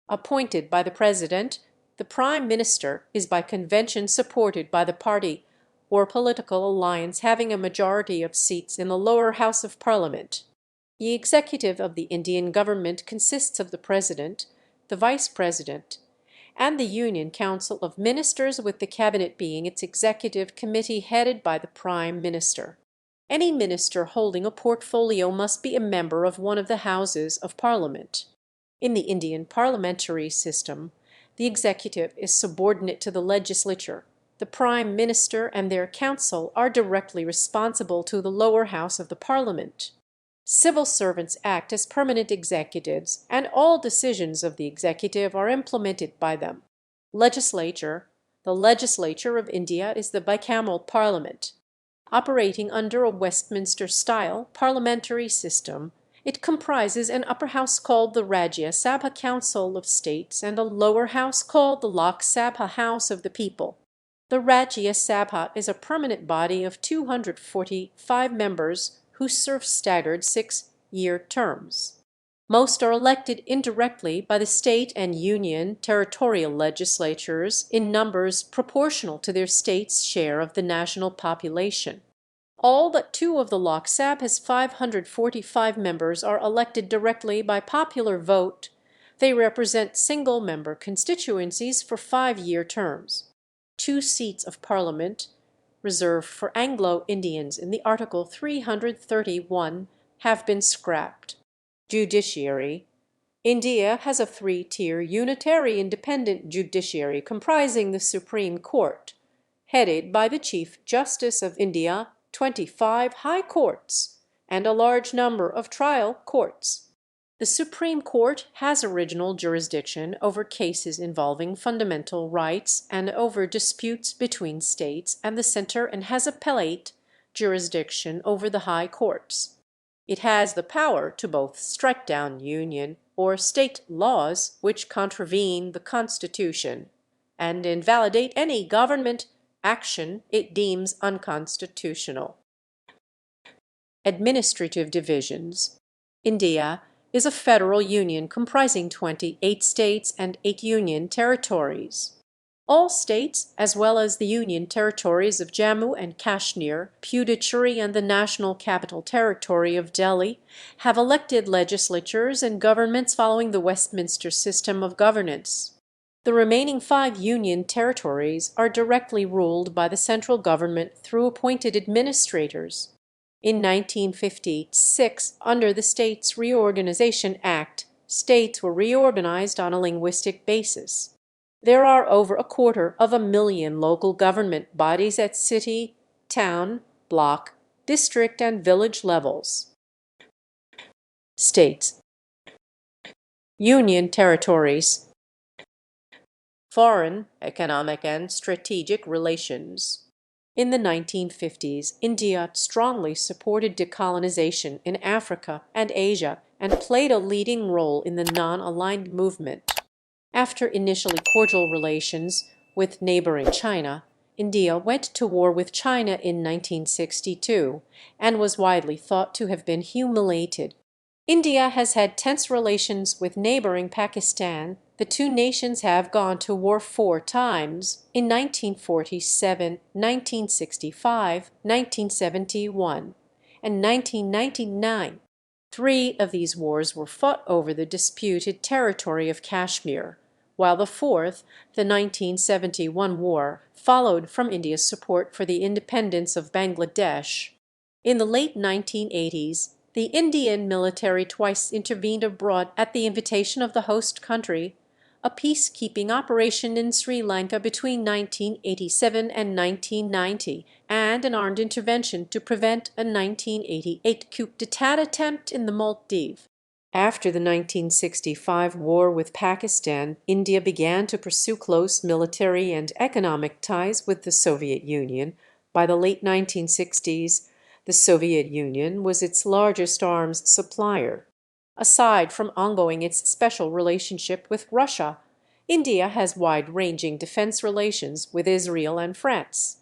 Appointed by the President, the Prime Minister is by convention supported by the party or political alliance having a majority of seats in the lower house of Parliament. The executive of the Indian government consists of the President, the Vice President, and the Union Council of Ministers, with the Cabinet being its executive committee headed by the Prime Minister. Any minister holding a portfolio must be a member of one of the Houses of Parliament. In the Indian parliamentary system, the executive is subordinate to the legislature. The Prime Minister and their council are directly responsible to the lower house of the Parliament. Civil servants act as permanent executives, and all decisions of the executive are implemented by them. Legislature. The legislature of India is the bicameral parliament. Operating under a Westminster-style parliamentary system, it comprises an upper house called the Rajya Sabha Council of States and a lower house called the Lok Sabha House of the People. The Rajya Sabha is a permanent body of 245 members who serve staggered 6-year terms. Most are elected indirectly by the state and union territorial legislatures in numbers proportional to their state's share of the national population. All but 2 of the Lok Sabha's 545 members are elected directly by popular vote. They represent single-member constituencies for 5-year terms. 2 seats of Parliament, reserved for Anglo-Indians in the Article 331, have been scrapped. Judiciary. India has a 3-tier unitary independent judiciary comprising the Supreme Court, headed by the Chief Justice of India, 25 high courts, and a large number of trial courts. The Supreme Court has original jurisdiction over cases involving fundamental rights and over disputes between states and the center, and has appellate jurisdiction over the high courts. It has the power to both strike down union or state laws which contravene the Constitution and invalidate any government action it deems unconstitutional. Administrative divisions. India is a federal union comprising 28 states and 8 union territories. All states, as well as the union territories of Jammu and Kashmir, Puducherry, and the National Capital Territory of Delhi, have elected legislatures and governments following the Westminster system of governance. The remaining 5 union territories are directly ruled by the central government through appointed administrators. In 1956, under the States Reorganization Act, states were reorganized on a linguistic basis. There are over 250,000 local government bodies at city, town, block, district, and village levels. States. Union territories. Foreign, economic, and strategic relations. In the 1950s, India strongly supported decolonization in Africa and Asia and played a leading role in the non-aligned movement. After initially cordial relations with neighboring China, India went to war with China in 1962 and was widely thought to have been humiliated. India has had tense relations with neighboring Pakistan. The two nations have gone to war 4 times in 1947, 1965, 1971, and 1999. Three of these wars were fought over the disputed territory of Kashmir, while the fourth, the 1971 war, followed from India's support for the independence of Bangladesh. In the late 1980s, the Indian military twice intervened abroad at the invitation of the host country, a peacekeeping operation in Sri Lanka between 1987 and 1990, and an armed intervention to prevent a 1988 coup d'état attempt in the Maldives. After the 1965 war with Pakistan, India began to pursue close military and economic ties with the Soviet Union. By the late 1960s, the Soviet Union was its largest arms supplier. Aside from ongoing its special relationship with Russia, India has wide-ranging defense relations with Israel and France.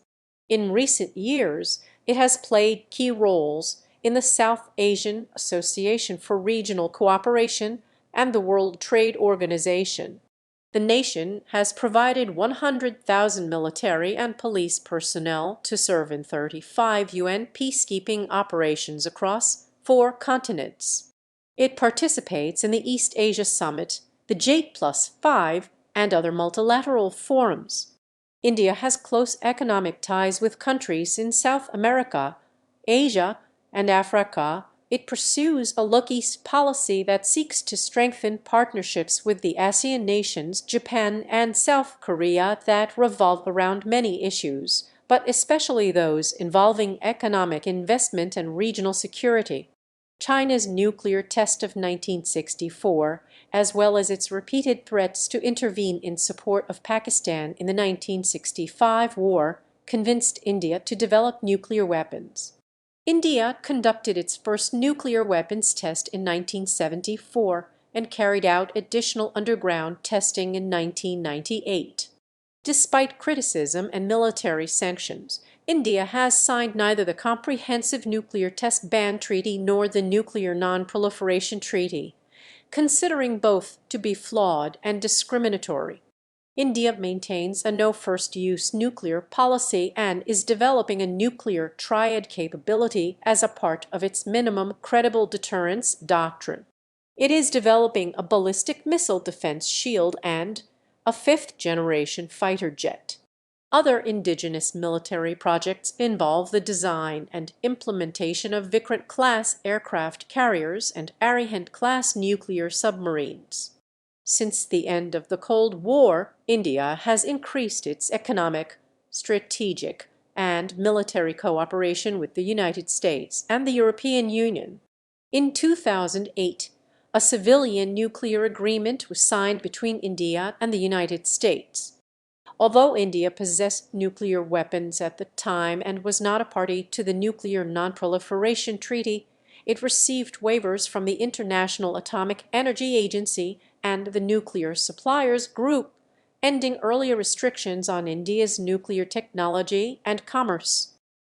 In recent years, it has played key roles in the South Asian Association for Regional Cooperation and the World Trade Organization. The nation has provided 100,000 military and police personnel to serve in 35 UN peacekeeping operations across 4 continents. It participates in the East Asia Summit, the J+5, and other multilateral forums. India has close economic ties with countries in South America, Asia, and Africa. It pursues a Look East policy that seeks to strengthen partnerships with the ASEAN nations, Japan, and South Korea that revolve around many issues, but especially those involving economic investment and regional security. China's nuclear test of 1964, as well as its repeated threats to intervene in support of Pakistan in the 1965 war, convinced India to develop nuclear weapons. India conducted its first nuclear weapons test in 1974 and carried out additional underground testing in 1998. Despite criticism and military sanctions, India has signed neither the Comprehensive Nuclear Test Ban Treaty nor the Nuclear Non-Proliferation Treaty, considering both to be flawed and discriminatory. India maintains a no-first-use nuclear policy and is developing a nuclear triad capability as a part of its minimum credible deterrence doctrine. It is developing a ballistic missile defense shield and a fifth-generation fighter jet. Other indigenous military projects involve the design and implementation of Vikrant-class aircraft carriers and Arihant-class nuclear submarines. Since the end of the Cold War, India has increased its economic, strategic, and military cooperation with the United States and the European Union. In 2008, a civilian nuclear agreement was signed between India and the United States. Although India possessed nuclear weapons at the time and was not a party to the Nuclear Non-Proliferation Treaty, it received waivers from the International Atomic Energy Agency and the Nuclear Suppliers Group, ending earlier restrictions on India's nuclear technology and commerce.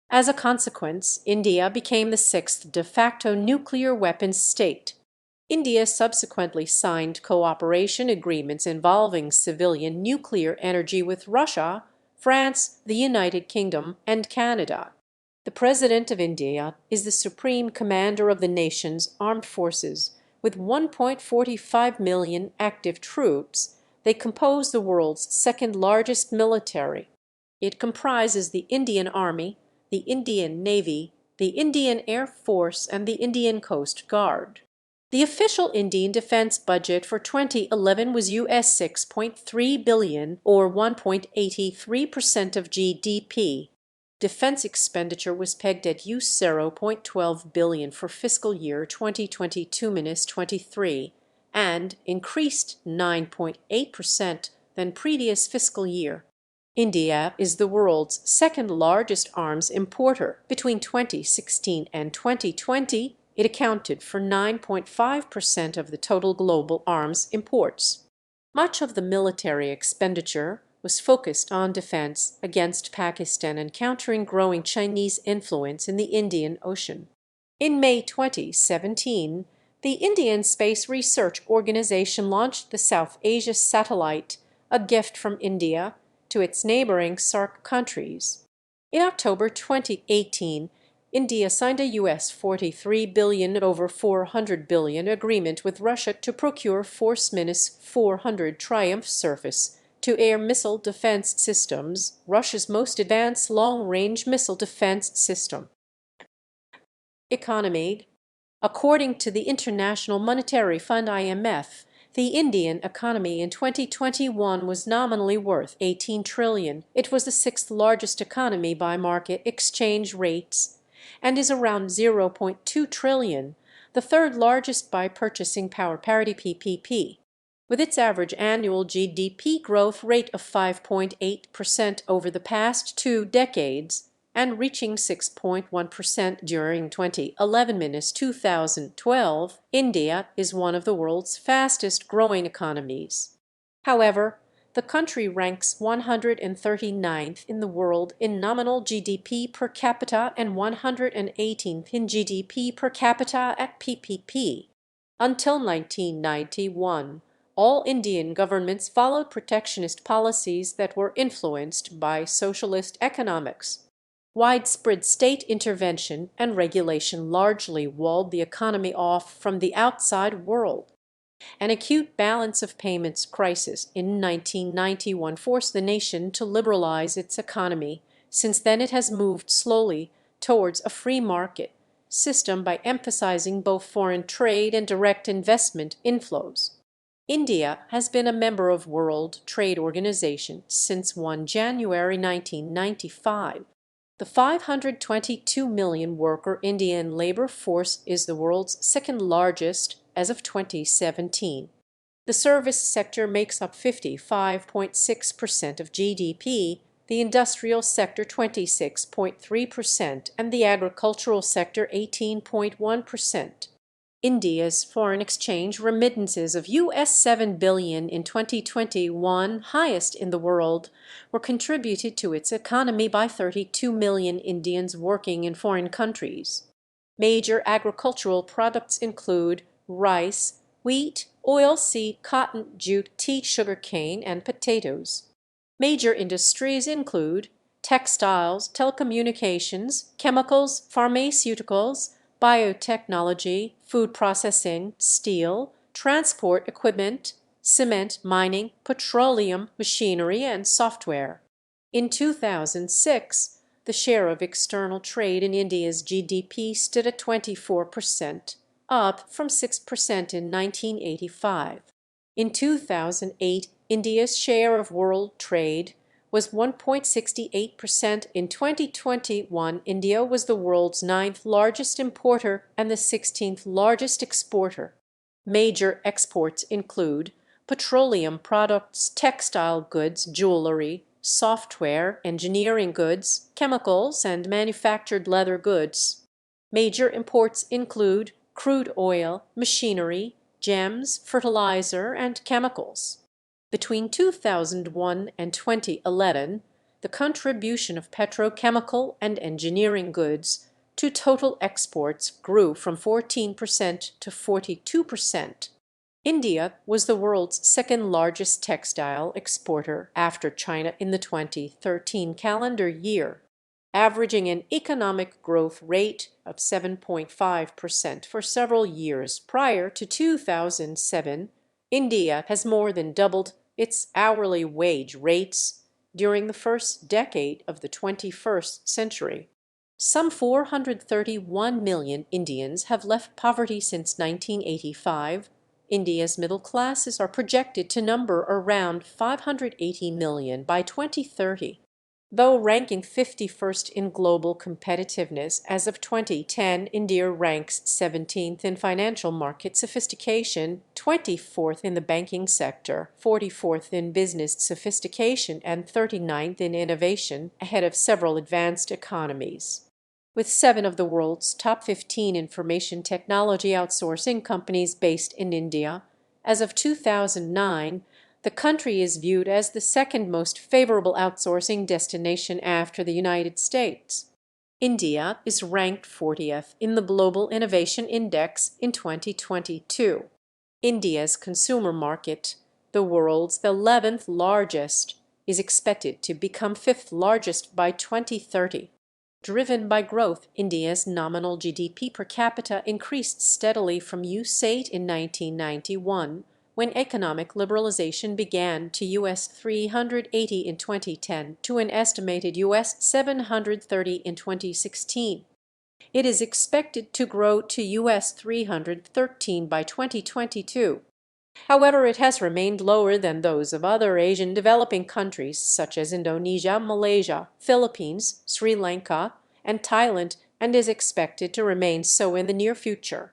As a consequence, India became the sixth de facto nuclear weapons state. India subsequently signed cooperation agreements involving civilian nuclear energy with Russia, France, the United Kingdom, and Canada. The President of India is the supreme commander of the nation's armed forces. With 1.45 million active troops, they compose the world's second largest military. It comprises the Indian Army, the Indian Navy, the Indian Air Force, and the Indian Coast Guard. The official Indian defense budget for 2011 was US $6.3 billion, or 1.83% of GDP. Defense expenditure was pegged at US $0.12 billion for fiscal year 2022-23 and increased 9.8% than previous fiscal year. India is the world's second largest arms importer. Between 2016 and 2020, it accounted for 9.5% of the total global arms imports. Much of the military expenditure was focused on defense against Pakistan and countering growing Chinese influence in the Indian Ocean. In May 2017, the Indian Space Research Organization launched the South Asia satellite, a gift from India, to its neighboring SAARC countries. In October 2018, India signed a US $43 billion over $400 billion agreement with Russia to procure Force-Minus 400 Triumph surface-to-air missile defense systems, Russia's most advanced long-range missile defense system. Economy. According to the International Monetary Fund (IMF), the Indian economy in 2021 was nominally worth 18 trillion. It was the sixth largest economy by market exchange rates and is around 0.2 trillion, the third largest by purchasing power parity PPP. With its average annual GDP growth rate of 5.8% over the past 2 decades, and reaching 6.1% during 2011–2012, India is one of the world's fastest growing economies. However, the country ranks 139th in the world in nominal GDP per capita and 118th in GDP per capita at PPP. Until 1991, all Indian governments followed protectionist policies that were influenced by socialist economics. Widespread state intervention and regulation largely walled the economy off from the outside world. An acute balance of payments crisis in 1991 forced the nation to liberalize its economy. Since then it has moved slowly towards a free market system by emphasizing both foreign trade and direct investment inflows. India has been a member of World Trade Organization since 1 January 1995. The 522 million worker Indian labor force is the world's second largest as of 2017. The service sector makes up 55.6% of GDP, the industrial sector 26.3%, and the agricultural sector 18.1%. India's foreign exchange remittances of US $7 billion in 2021, highest in the world, were contributed to its economy by 32 million Indians working in foreign countries. Major agricultural products include rice, wheat, oilseed, cotton, jute, tea, sugarcane, and potatoes. Major industries include textiles, telecommunications, chemicals, pharmaceuticals, biotechnology, food processing, steel, transport equipment, cement, mining, petroleum, machinery, and software. In 2006, the share of external trade in India's GDP stood at 24%, up from 6% in 1985. In 2008, India's share of world trade was 1.68%. In 2021, India was the world's 9th largest importer and the 16th largest exporter. Major exports include petroleum products, textile goods, jewelry, software, engineering goods, chemicals, and manufactured leather goods. Major imports include crude oil, machinery, gems, fertilizer, and chemicals. Between 2001 and 2011, the contribution of petrochemical and engineering goods to total exports grew from 14% to 42%. India was the world's second largest textile exporter after China in the 2013 calendar year, averaging an economic growth rate of 7.5% for several years prior to 2007. India has more than doubled its hourly wage rates during the first decade of the 21st century. Some 431 million Indians have left poverty since 1985. India's middle classes are projected to number around 580 million by 2030. Though ranking 51st in global competitiveness as of 2010, India ranks 17th in financial market sophistication, 24th in the banking sector, 44th in business sophistication, and 39th in innovation, ahead of several advanced economies. With 7 of the world's top 15 information technology outsourcing companies based in India, as of 2009, the country is viewed as the second most favorable outsourcing destination after the United States. India is ranked 40th in the Global Innovation Index in 2022. India's consumer market, the world's 11th largest, is expected to become 5th largest by 2030. Driven by growth, India's nominal GDP per capita increased steadily from US$8 in 1991, when economic liberalization began, to US$380 in 2010 to an estimated US$730 in 2016. It is expected to grow to US$313 by 2022. However, it has remained lower than those of other Asian developing countries such as Indonesia, Malaysia, Philippines, Sri Lanka, and Thailand, and is expected to remain so in the near future.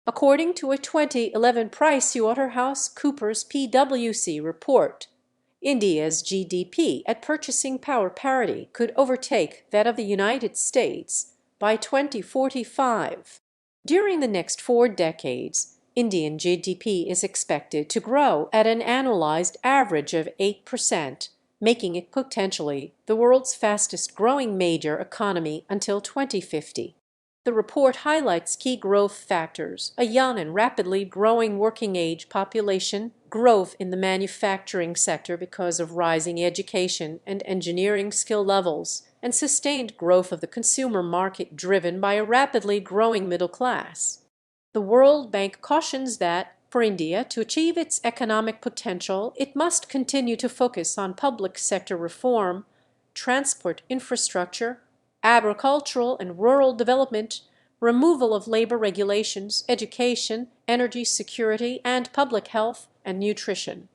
According to a 2011 PricewaterhouseCoopers PwC report, India's GDP at purchasing power parity could overtake that of the United States by 2045. During the next 4 decades, Indian GDP is expected to grow at an annualized average of 8%, making it potentially the world's fastest growing major economy until 2050. The report highlights key growth factors: a young and rapidly growing working age population, growth in the manufacturing sector because of rising education and engineering skill levels, and sustained growth of the consumer market driven by a rapidly growing middle class. The World Bank cautions that, for India to achieve its economic potential, it must continue to focus on public sector reform, transport infrastructure, agricultural and rural development, removal of labor regulations, education, energy security, and public health and nutrition.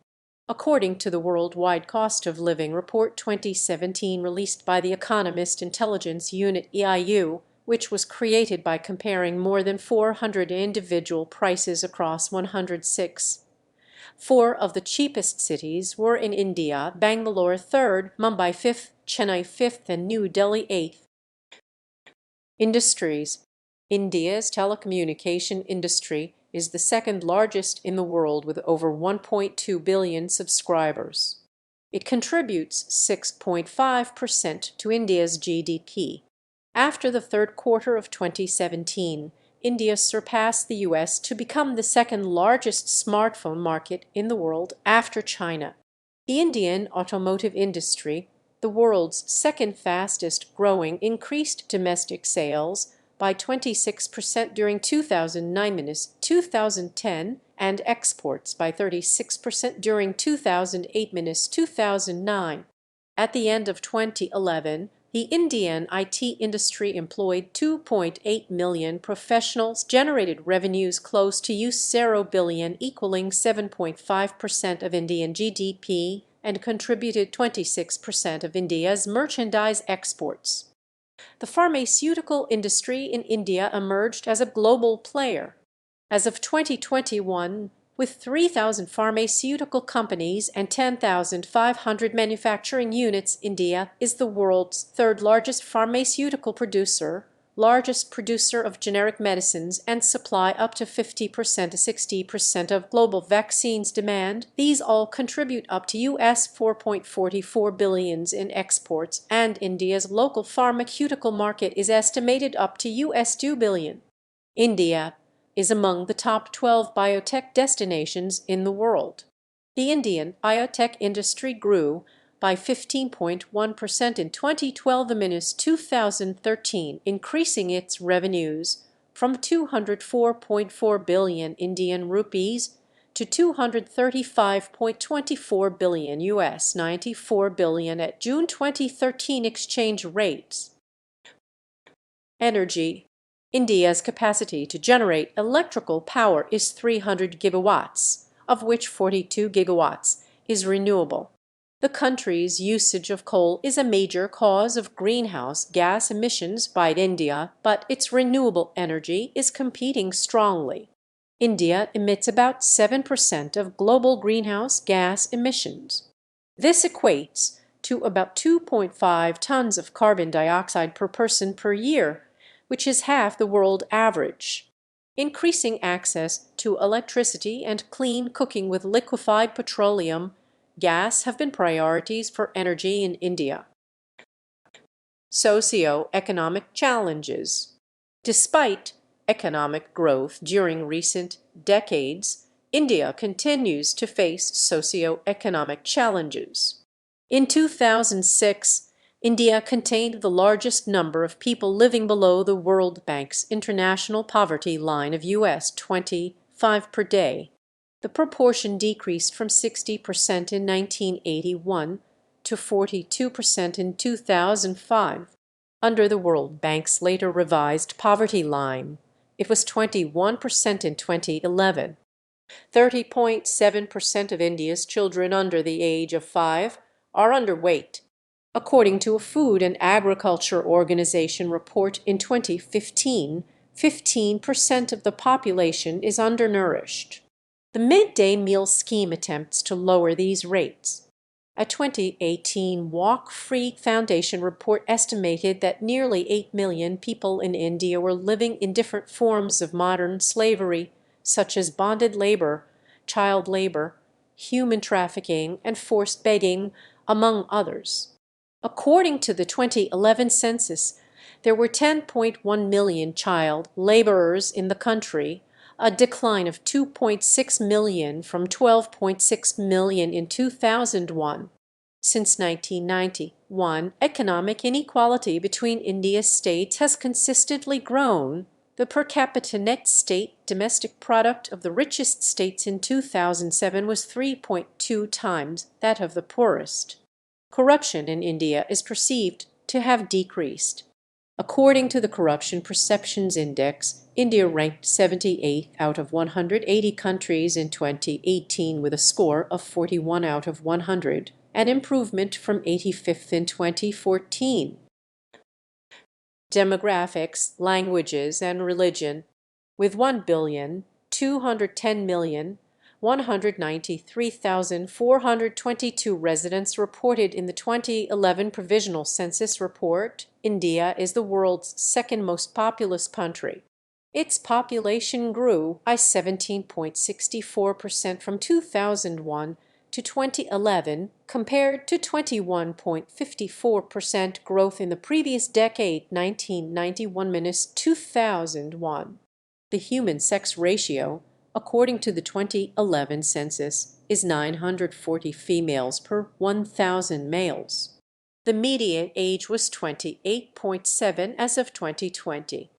According to the Worldwide Cost of Living Report 2017 released by the Economist Intelligence Unit EIU, which was created by comparing more than 400 individual prices across 106. 4 of the cheapest cities were in India: Bangalore 3rd, Mumbai 5th, Chennai 5th, and New Delhi 8th. Industries. India's telecommunication industry is the second largest in the world with over 1.2 billion subscribers. It contributes 6.5% to India's GDP. After the third quarter of 2017, India surpassed the US to become the second largest smartphone market in the world after China. The Indian automotive industry, the world's second fastest growing, increased domestic sales by 26% during 2009-2010 and exports by 36% during 2008-2009. At the end of 2011, the Indian IT industry employed 2.8 million professionals, generated revenues close to US$0 billion, equaling 7.5% of Indian GDP, and contributed 26% of India's merchandise exports. The pharmaceutical industry in India emerged as a global player. As of 2021, with 3,000 pharmaceutical companies and 10,500 manufacturing units, India is the world's third largest pharmaceutical producer, largest producer of generic medicines, and supply up to 50% to 60% of global vaccines demand. These all contribute up to US$4.44 billion in exports, and India's local pharmaceutical market is estimated up to US$2 billion. India is among the top 12 biotech destinations in the world. The Indian biotech industry grew by 15.1% in 2012-2013, increasing its revenues from 204.4 billion Indian rupees to 235.24 billion US, 94 billion at June 2013 exchange rates. Energy. India's capacity to generate electrical power is 300 gigawatts, of which 42 gigawatts is renewable. The country's usage of coal is a major cause of greenhouse gas emissions by India, but its renewable energy is competing strongly. India emits about 7% of global greenhouse gas emissions. This equates to about 2.5 tons of carbon dioxide per person per year, which is half the world average. Increasing access to electricity and clean cooking with liquefied petroleum gas have been priorities for energy in India. Socio-economic challenges. Despite economic growth during recent decades, India continues to face socio-economic challenges. In 2006, India contained the largest number of people living below the World Bank's international poverty line of US 25 per day. The proportion decreased from 60% in 1981 to 42% in 2005. Under the World Bank's later revised poverty line, it was 21% in 2011. 30.7% of India's children under the age of 5 are underweight, according to a Food and Agriculture Organization report in 2015. 15% of the population is undernourished. The midday meal scheme attempts to lower these rates. A 2018 Walk Free Foundation report estimated that nearly 8 million people in India were living in different forms of modern slavery, such as bonded labor, child labor, human trafficking, and forced begging, among others. According to the 2011 census, there were 10.1 million child laborers in the country, a decline of 2.6 million from 12.6 million in 2001. Since 1991, economic inequality between India's states has consistently grown. The per capita net state domestic product of the richest states in 2007 was 3.2 times that of the poorest. Corruption in India is perceived to have decreased. According to the Corruption Perceptions Index, India ranked 78 out of 180 countries in 2018 with a score of 41 out of 100, an improvement from 85th in 2014. Demographics, languages, and religion. With 1,210,193,422 residents reported in the 2011 Provisional Census Report, India is the world's second most populous country. Its population grew by 17.64% from 2001 to 2011 compared to 21.54% growth in the previous decade, 1991–2001. The human sex ratio, according to the 2011 census, is 940 females per 1,000 males. The median age was 28.7 as of 2020.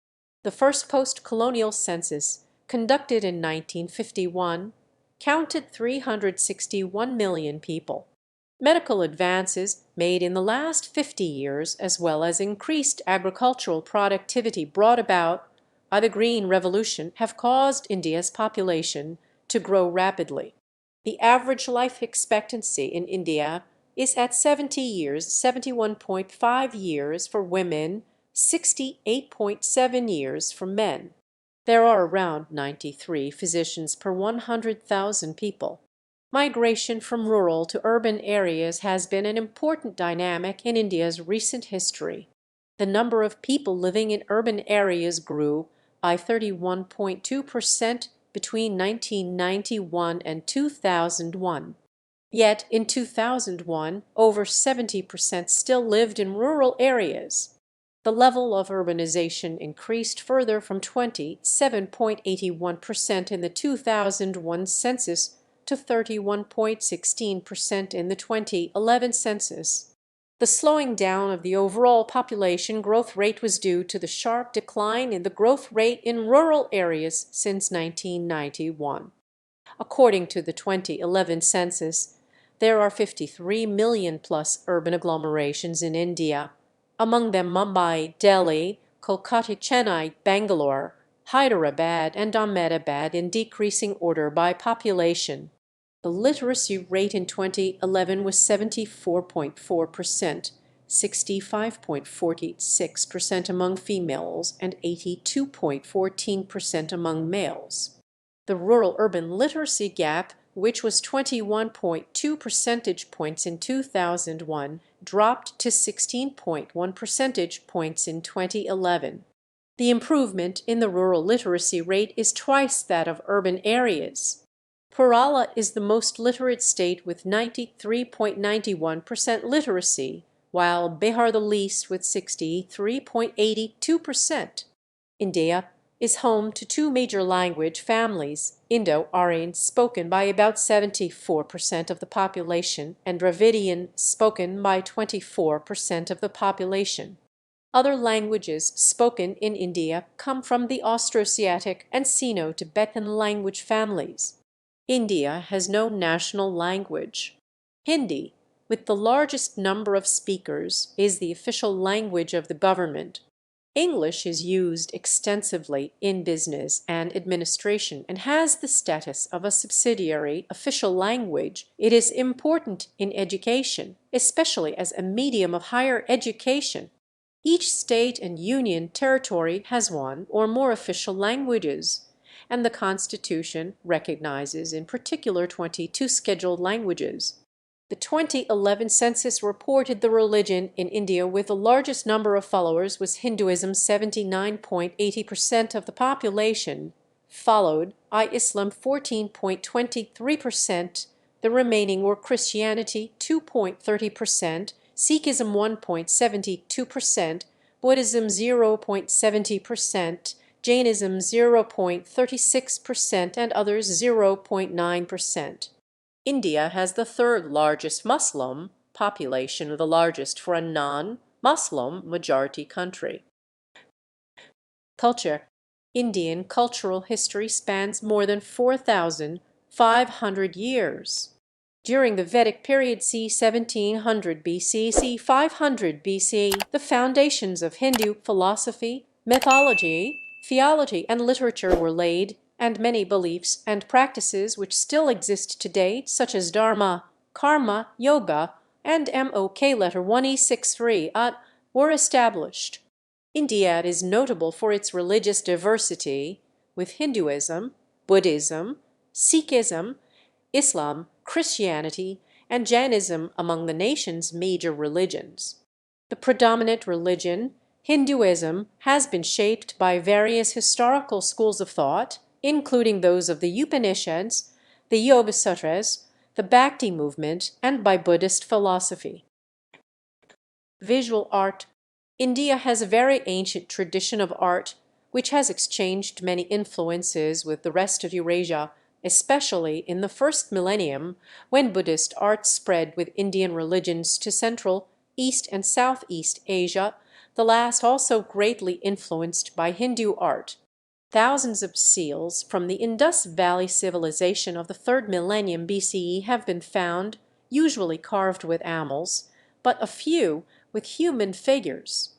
The first post-colonial census, conducted in 1951, counted 361 million people. Medical advances made in the last 50 years, as well as increased agricultural productivity brought about by the Green Revolution, have caused India's population to grow rapidly. The average life expectancy in India is at 70 years, 71.5 years for women, 68.7 years for men. There are around 93 physicians per 100,000 people. Migration from rural to urban areas has been an important dynamic in India's recent history. The number of people living in urban areas grew by 31.2% between 1991 and 2001. Yet in 2001, over 70% still lived in rural areas. The level of urbanization increased further from 27.81% in the 2001 census to 31.16% in the 2011 census. The slowing down of the overall population growth rate was due to the sharp decline in the growth rate in rural areas since 1991. According to the 2011 census, there are 53 million plus urban agglomerations in India, among them Mumbai, Delhi, Kolkata, Chennai, Bangalore, Hyderabad, and Ahmedabad in decreasing order by population. The literacy rate in 2011 was 74.4%, 65.46% among females, and 82.14% among males. The rural-urban literacy gap, which was 21.2 percentage points in 2001, dropped to 16.1 percentage points in 2011. The improvement in the rural literacy rate is twice that of urban areas. Kerala is the most literate state with 93.91% literacy, while Bihar the least with 63.82%. India is home to two major language families, Indo-Aryan spoken by about 74% of the population and Dravidian spoken by 24% of the population. Other languages spoken in India come from the Austroasiatic and Sino-Tibetan language families. India has no national language. Hindi, with the largest number of speakers, is the official language of the government. English is used extensively in business and administration and has the status of a subsidiary official language. It is important in education, especially as a medium of higher education. Each state and union territory has one or more official languages, and the Constitution recognizes in particular 22 scheduled languages. The 2011 census reported the religion in India with the largest number of followers was Hinduism, 79.80% of the population, followed by Islam, 14.23%. The remaining were Christianity, 2.30%, Sikhism, 1.72%, Buddhism, 0.70%, Jainism 0.36%, and others 0.9%. India has the third largest Muslim population, the largest for a non-Muslim majority country. Culture. Indian cultural history spans more than 4,500 years. During the Vedic period c. 1700 BC, c. 500 BC, the foundations of Hindu philosophy, mythology, theology, and literature were laid, and many beliefs and practices which still exist today, such as Dharma, Karma, Yoga, and MOK letter 1E63 were established. India is notable for its religious diversity, with Hinduism, Buddhism, Sikhism, Islam, Christianity, and Jainism among the nation's major religions. The predominant religion, Hinduism, has been shaped by various historical schools of thought, including those of the Upanishads, the Yoga Sutras, the Bhakti movement, and by Buddhist philosophy. Visual art. India has a very ancient tradition of art, which has exchanged many influences with the rest of Eurasia, especially in the first millennium, when Buddhist art spread with Indian religions to Central, East, and Southeast Asia, the last also greatly influenced by Hindu art. Thousands of seals from the Indus Valley civilization of the 3rd millennium BCE have been found, usually carved with animals, but a few with human figures.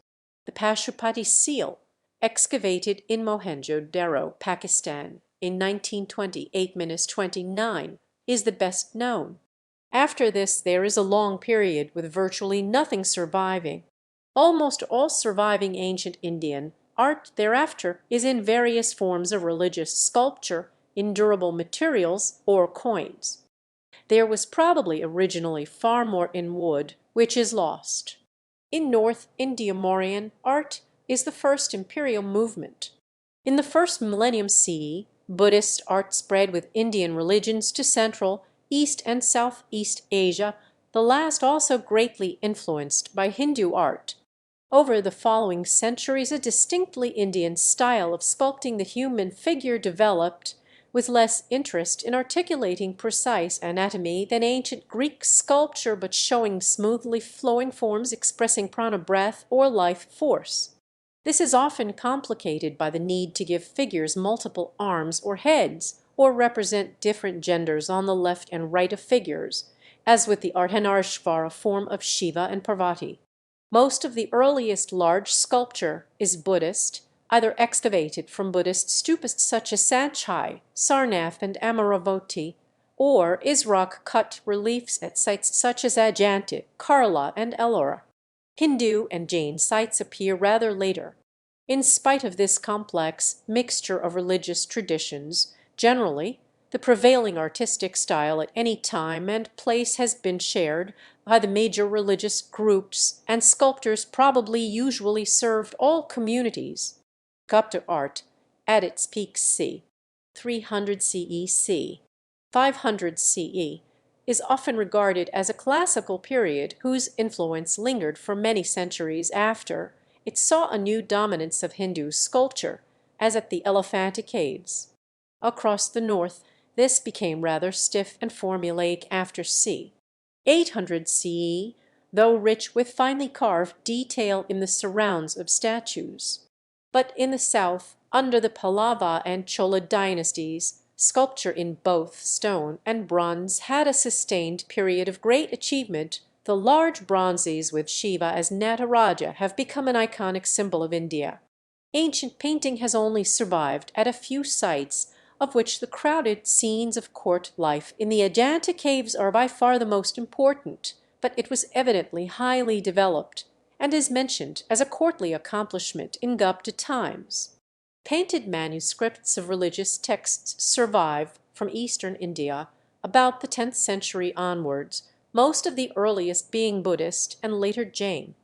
The Pashupati seal, excavated in Mohenjo-Daro, Pakistan, in 1920, 8-29, is the best known. After this, there is a long period with virtually nothing surviving. Almost all surviving ancient Indian art thereafter is in various forms of religious sculpture, in durable materials, or coins. There was probably originally far more in wood, which is lost. In North India, Mauryan art is the first imperial movement. In the 1st millennium CE, Buddhist art spread with Indian religions to Central, East, and Southeast Asia, the last also greatly influenced by Hindu art. Over the following centuries, a distinctly Indian style of sculpting the human figure developed, with less interest in articulating precise anatomy than ancient Greek sculpture, but showing smoothly flowing forms expressing prana breath or life force. This is often complicated by the need to give figures multiple arms or heads, or represent different genders on the left and right of figures, as with the Ardhanarishvara form of Shiva and Parvati. Most of the earliest large sculpture is Buddhist, either excavated from Buddhist stupas such as Sanchai, Sarnath, and Amaravati, or is rock-cut reliefs at sites such as Ajanta, Karla, and Ellora. Hindu and Jain sites appear rather later. In spite of this complex mixture of religious traditions, generally, the prevailing artistic style at any time and place has been shared by the major religious groups, and sculptors probably usually served all communities. Gupta art, at its peak c. 300 CE 500 CE, is often regarded as a classical period whose influence lingered for many centuries after. It saw a new dominance of Hindu sculpture, as at the Elephanta caves. Across the north, this became rather stiff and formulaic after c. 800 CE, though rich with finely carved detail in the surrounds of statues. But in the south, under the Pallava and Chola dynasties, sculpture in both stone and bronze had a sustained period of great achievement. The large bronzes with Shiva as Nataraja have become an iconic symbol of India. Ancient painting has only survived at a few sites, of which the crowded scenes of court life in the Ajanta caves are by far the most important, but it was evidently highly developed, and is mentioned as a courtly accomplishment in Gupta times. Painted manuscripts of religious texts survive from eastern India about the 10th century onwards, most of the earliest being Buddhist and later Jain.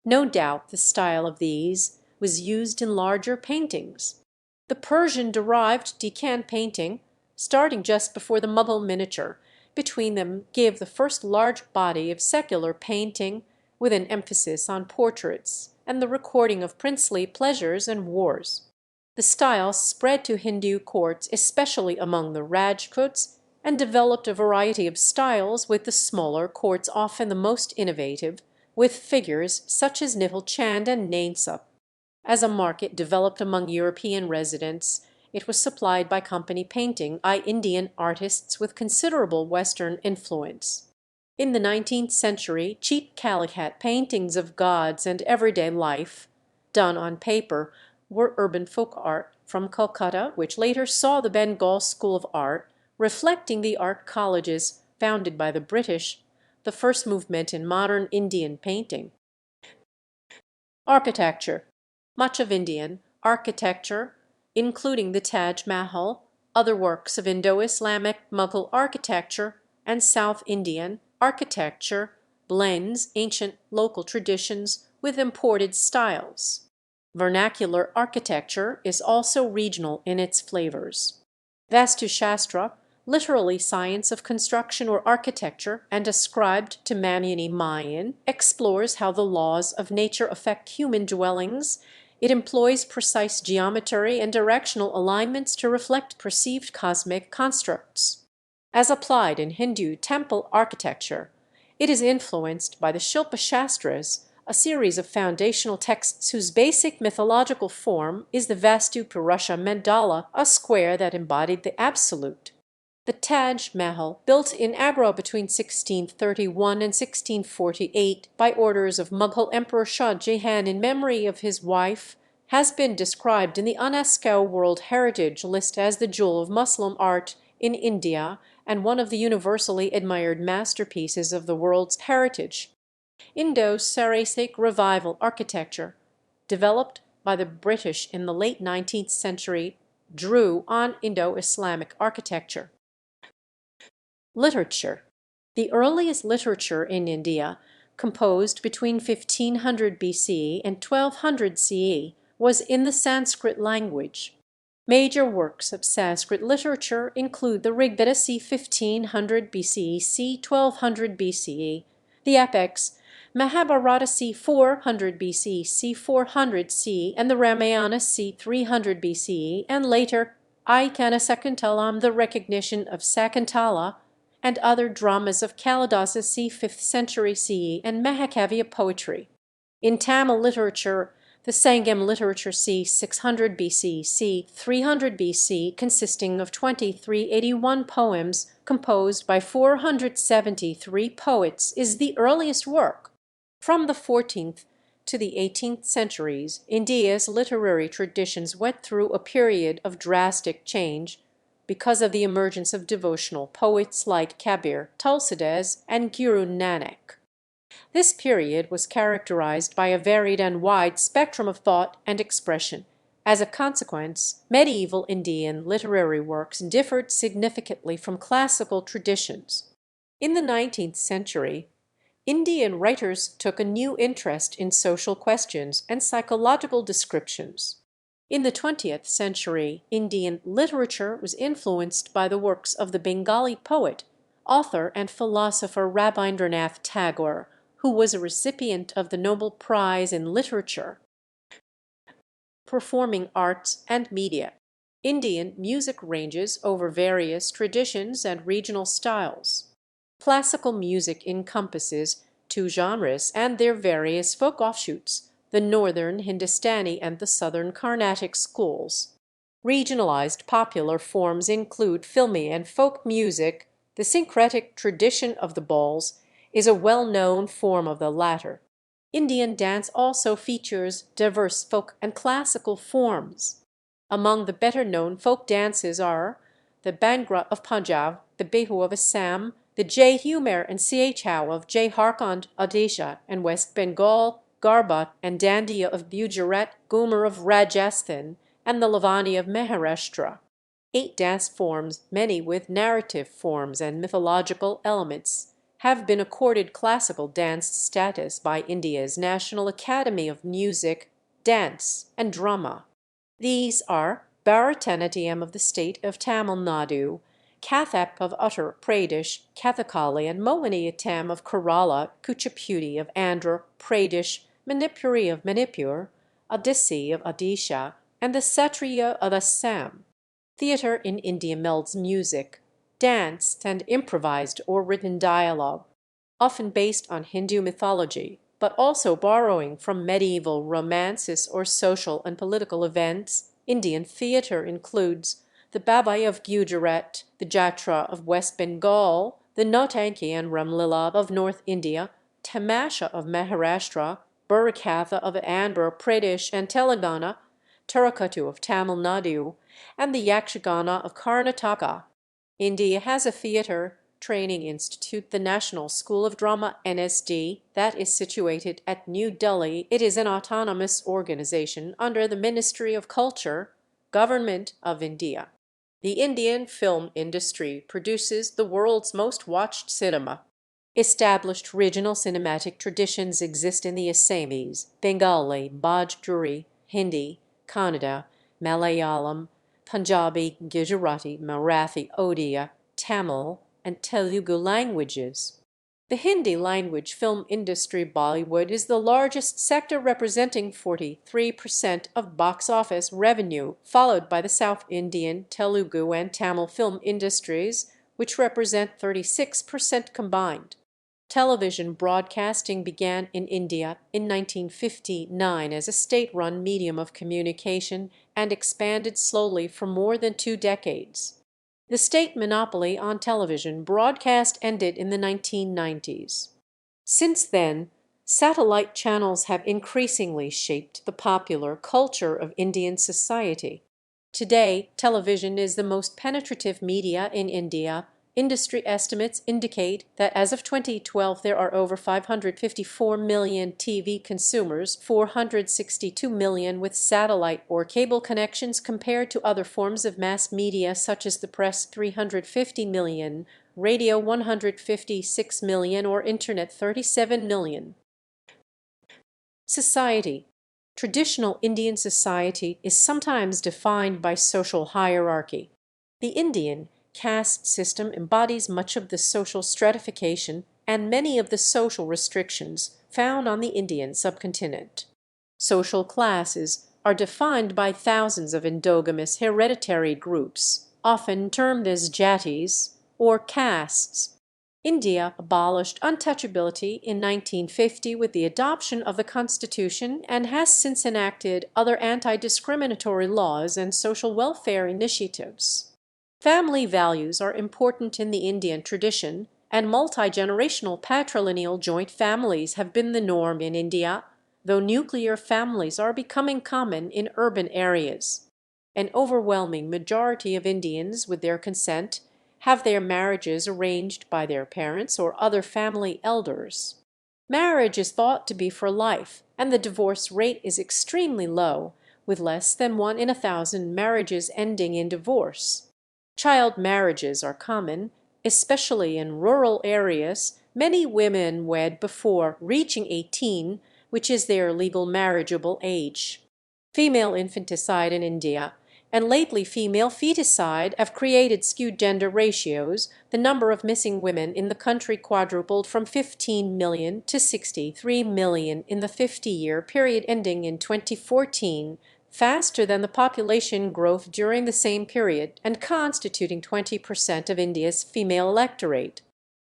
No doubt the style of these was used in larger paintings. The Persian-derived Deccan painting, starting just before the Mughal miniature, between them give the first large body of secular painting, with an emphasis on portraits and the recording of princely pleasures and wars. The style spread to Hindu courts, especially among the Rajputs, and developed a variety of styles, with the smaller courts often the most innovative, with figures such as Nivil Chand and Nainsup. As a market developed among European residents, it was supplied by company painting by Indian artists with considerable Western influence. In the 19th century, cheap calicut paintings of gods and everyday life, done on paper, were urban folk art from Calcutta, which later saw the Bengal School of Art, reflecting the art colleges founded by the British, the first movement in modern Indian painting. Architecture. Much of Indian architecture, including the Taj Mahal, other works of Indo-Islamic Mughal architecture, and South Indian architecture, blends ancient local traditions with imported styles. Vernacular architecture is also regional in its flavors. Vastu Shastra, literally science of construction or architecture, and ascribed to Manini Mayan, explores how the laws of nature affect human dwellings. It employs precise geometry and directional alignments to reflect perceived cosmic constructs. As applied in Hindu temple architecture, it is influenced by the Shilpa Shastras, a series of foundational texts whose basic mythological form is the Vastu Purusha mandala, a square that embodied the absolute. The Taj Mahal, built in Agra between 1631 and 1648 by orders of Mughal Emperor Shah Jahan in memory of his wife, has been described in the UNESCO World Heritage List as the jewel of Muslim art in India and one of the universally admired masterpieces of the world's heritage. Indo-Saracenic Revival architecture, developed by the British in the late 19th century, drew on Indo-Islamic architecture. Literature. The earliest literature in India, composed between 1500 BCE and 1200 CE, was in the Sanskrit language. Major works of Sanskrit literature include the Rigveda c. 1500 BCE, c. 1200 BCE, the epics Mahabharata c. 400 BC, c. 400 CE, and the Ramayana c. 300 BCE, and later Ikana Sakuntalam, the recognition of Sakuntala, and other dramas of Kalidasa c. 5th century CE, and Mahakavya poetry. In Tamil literature, the Sangam literature c. 600 BC, c. 300 BC, consisting of 2381 poems composed by 473 poets, is the earliest work. From the 14th to the 18th centuries, India's literary traditions went through a period of drastic change, because of the emergence of devotional poets like Kabir, Tulsidas, and Guru Nanak. This period was characterized by a varied and wide spectrum of thought and expression. As a consequence, medieval Indian literary works differed significantly from classical traditions. In the 19th century, Indian writers took a new interest in social questions and psychological descriptions. In the 20th century, Indian literature was influenced by the works of the Bengali poet, author, and philosopher Rabindranath Tagore, who was a recipient of the Nobel Prize in Literature. Performing arts and media. Indian music ranges over various traditions and regional styles. Classical music encompasses two genres and their various folk offshoots, the northern Hindustani and the southern Carnatic schools. Regionalized popular forms include filmi and folk music. The syncretic tradition of the Bauls is a well-known form of the latter. Indian dance also features diverse folk and classical forms. Among the better-known folk dances are the Bhangra of Punjab, the Bihu of Assam, the Jai Humer and Siechau of Jharkhand, Odisha, and West Bengal, Garba and Dandiya of Gujarat, Ghumar of Rajasthan, and the Lavani of Maharashtra. 8 dance forms, many with narrative forms and mythological elements, have been accorded classical dance status by India's National Academy of Music, Dance, and Drama. These are Bharatanatyam of the state of Tamil Nadu, Kathak of Uttar Pradesh, Kathakali and Mohiniyattam of Kerala, Kuchipudi of Andhra Pradesh, Manipuri of Manipur, Odissi of Odisha, and the Satriya of Assam. Theatre in India melds music, dance, and improvised or written dialogue, often based on Hindu mythology, but also borrowing from medieval romances or social and political events. Indian theatre includes the Babai of Gujarat, the Jatra of West Bengal, the Nautanki and Ramlila of North India, Tamasha of Maharashtra, Burrakatha of Andhra Pradesh and Telangana, Tarakatu of Tamil Nadu, and the Yakshagana of Karnataka. India has a theatre training institute, the National School of Drama NSD, that is situated at New Delhi. It is an autonomous organization under the Ministry of Culture, Government of India. The Indian film industry produces the world's most watched cinema. Established regional cinematic traditions exist in the Assamese, Bengali, Bhojpuri, Hindi, Kannada, Malayalam, Punjabi, Gujarati, Marathi, Odia, Tamil, and Telugu languages. The Hindi language film industry Bollywood is the largest sector, representing 43% of box office revenue, followed by the South Indian, Telugu, and Tamil film industries, which represent 36% combined. Television broadcasting began in India in 1959 as a state-run medium of communication and expanded slowly for more than 2 decades. The state monopoly on television broadcast ended in the 1990s. Since then, satellite channels have increasingly shaped the popular culture of Indian society. Today, television is the most penetrative media in India. Industry estimates indicate that as of 2012, there are over 554 million TV consumers, 462 million with satellite or cable connections, compared to other forms of mass media such as the press 350 million, radio 156 million, or internet 37 million. Society. Traditional Indian society is sometimes defined by social hierarchy. The Indian caste system embodies much of the social stratification and many of the social restrictions found on the Indian subcontinent. Social classes are defined by thousands of endogamous hereditary groups, often termed as jatis or castes. India abolished untouchability in 1950 with the adoption of the Constitution and has since enacted other anti-discriminatory laws and social welfare initiatives. Family values are important in the Indian tradition, and multi-generational patrilineal joint families have been the norm in India, though nuclear families are becoming common in urban areas. An overwhelming majority of Indians, with their consent, have their marriages arranged by their parents or other family elders. Marriage is thought to be for life, and the divorce rate is extremely low, with less than 1 in 1,000 marriages ending in divorce. Child marriages are common, especially in rural areas. Many women wed before reaching 18, which is their legal marriageable age. Female infanticide in India and lately female feticide have created skewed gender ratios. The number of missing women in the country quadrupled from 15 million to 63 million in the 50-year period ending in 2014, faster than the population growth during the same period and constituting 20% of India's female electorate.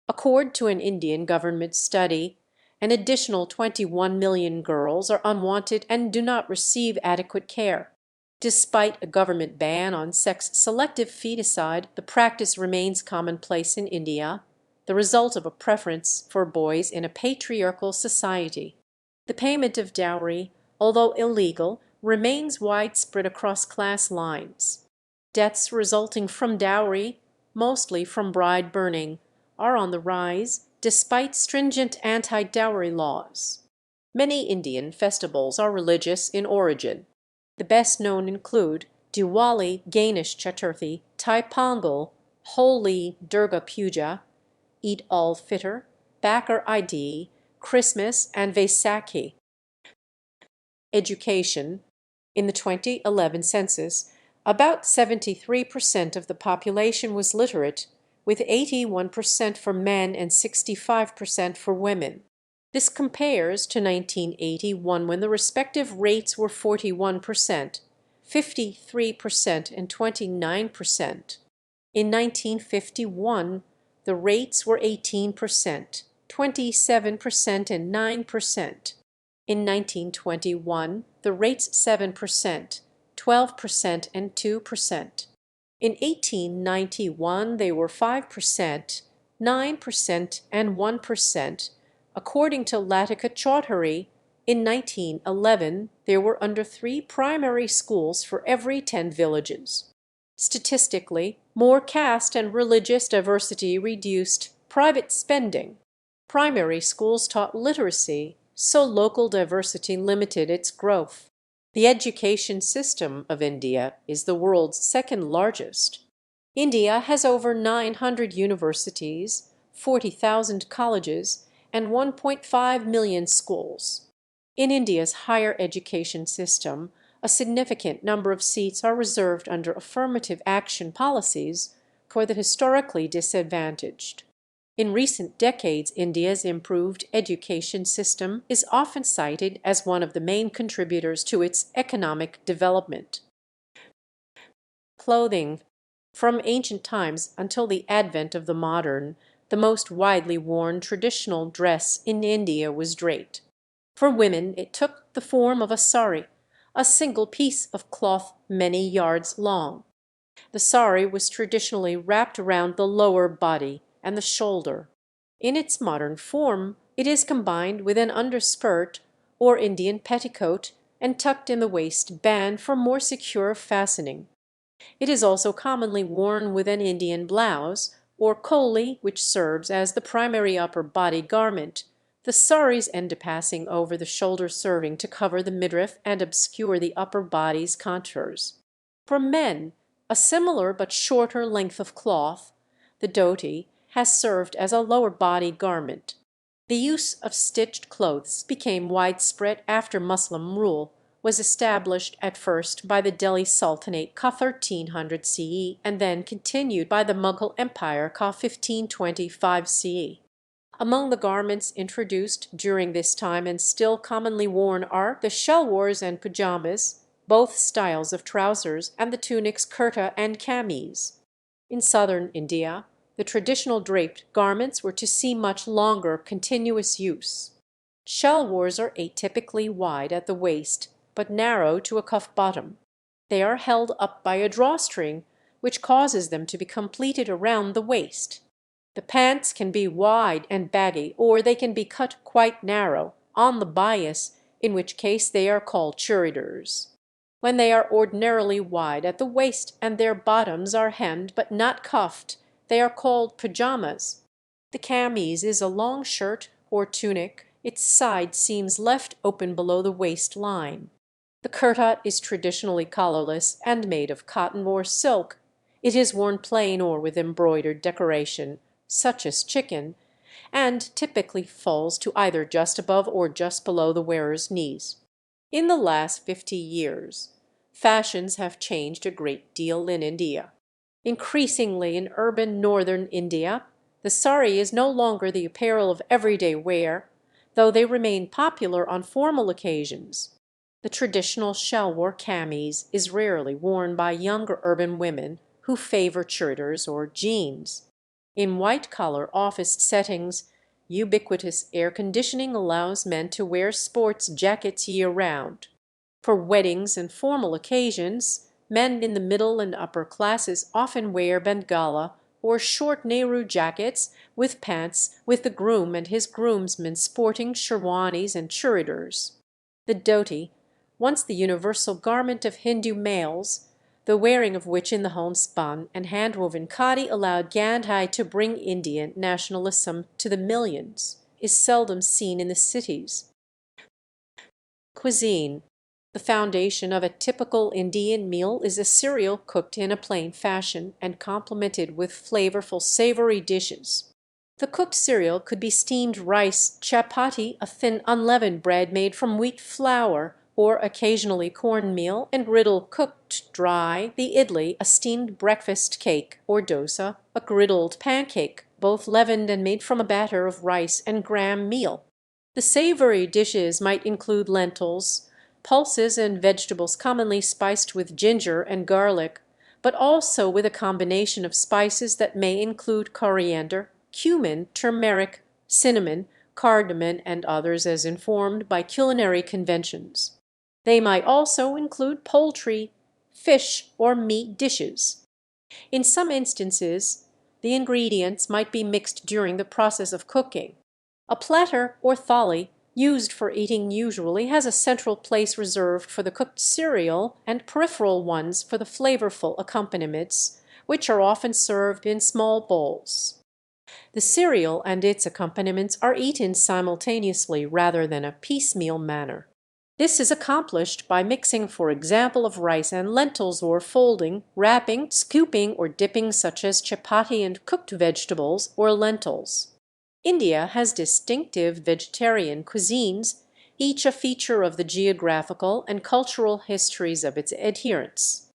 According to an Indian government study, an additional 21 million girls are unwanted and do not receive adequate care. Despite a government ban on sex-selective feticide, the practice remains commonplace in India, the result of a preference for boys in a patriarchal society. The payment of dowry, although illegal, remains widespread across class lines. Deaths resulting from dowry, mostly from bride burning, are on the rise despite stringent anti-dowry laws. Many Indian festivals are religious in origin. The best known include Diwali, Ganesh Chaturthi, Thai Pongal, Holi, Durga Puja, Eid al-Fitr, Bakar Eid, Christmas, and Vaisakhi. Education. In the 2011 census, about 73% of the population was literate, with 81% for men and 65% for women. This compares to 1981 when the respective rates were 41%, 53%, and 29%. In 1951, the rates were 18%, 27%, and 9%. In 1921, the rates 7%, 12%, and 2%. In 1891, they were 5%, 9%, and 1%. According to Latika Chaudhary, in 1911, there were under 3 primary schools for every 10 villages. Statistically, more caste and religious diversity reduced private spending. Primary schools taught literacy, so local diversity limited its growth. The education system of India is the world's second largest. India has over 900 universities, 40,000 colleges, and 1.5 million schools. In India's higher education system, a significant number of seats are reserved under affirmative action policies for the historically disadvantaged. In recent decades, India's improved education system is often cited as one of the main contributors to its economic development. Clothing. From ancient times until the advent of the modern, the most widely worn traditional dress in India was draped. For women, it took the form of a sari, a single piece of cloth many yards long. The sari was traditionally wrapped around the lower body and the shoulder. In its modern form, it is combined with an underskirt or Indian petticoat and tucked in the waistband for more secure fastening. It is also commonly worn with an Indian blouse, or choli, which serves as the primary upper body garment, the sari's end passing over the shoulder serving to cover the midriff and obscure the upper body's contours. For men, a similar but shorter length of cloth, the dhoti, has served as a lower body garment. The use of stitched clothes became widespread after Muslim rule was established at first by the Delhi Sultanate ca 1300 CE and then continued by the Mughal Empire ca 1525 CE. Among the garments introduced during this time and still commonly worn are the shalwars and pajamas, both styles of trousers, and the tunics kurta and kameez. In southern India, the traditional draped garments were to see much longer continuous use. Shalwars are atypically wide at the waist, but narrow to a cuff bottom. They are held up by a drawstring, which causes them to be completed around the waist. The pants can be wide and baggy, or they can be cut quite narrow, on the bias, in which case they are called churidars. when they are ordinarily wide at the waist and their bottoms are hemmed but not cuffed, they are called pajamas. The camise is a long shirt or tunic, its side seams left open below the waist line. The kurtat is traditionally collarless and made of cotton or silk. It is worn plain or with embroidered decoration, such as chicken, and typically falls to either just above or just below the wearer's knees. In the last 50 years, fashions have changed a great deal in India. Increasingly in urban northern India, the sari is no longer the apparel of everyday wear, though they remain popular on formal occasions. The traditional shalwar kameez is rarely worn by younger urban women who favor churidars or jeans. In white-collar office settings, ubiquitous air conditioning allows men to wear sports jackets year-round. For weddings and formal occasions, men in the middle and upper classes often wear bengala or short Nehru jackets with pants, with the groom and his groomsmen sporting sherwanis and churidars. The dhoti, once the universal garment of Hindu males, the wearing of which in the homespun and hand-woven khadi allowed Gandhi to bring Indian nationalism to the millions, is seldom seen in the cities. Cuisine. The foundation of a typical Indian meal is a cereal cooked in a plain fashion and complemented with flavorful savory dishes. The cooked cereal could be steamed rice, chapati, a thin unleavened bread made from wheat flour, or occasionally cornmeal, and griddle cooked dry, the idli, a steamed breakfast cake, or dosa, a griddled pancake, both leavened and made from a batter of rice and gram meal. The savory dishes might include lentils, pulses and vegetables commonly spiced with ginger and garlic, but also with a combination of spices that may include coriander, cumin, turmeric, cinnamon, cardamom, and others as informed by culinary conventions. They might also include poultry, fish, or meat dishes. In some instances, the ingredients might be mixed during the process of cooking. A platter or thali used for eating usually has a central place reserved for the cooked cereal and peripheral ones for the flavorful accompaniments, which are often served in small bowls. The cereal and its accompaniments are eaten simultaneously rather than a piecemeal manner. This is accomplished by mixing, for example, of rice and lentils, or folding, wrapping, scooping, or dipping, such as chapati and cooked vegetables or lentils. India has distinctive vegetarian cuisines, each a feature of the geographical and cultural histories of its adherents.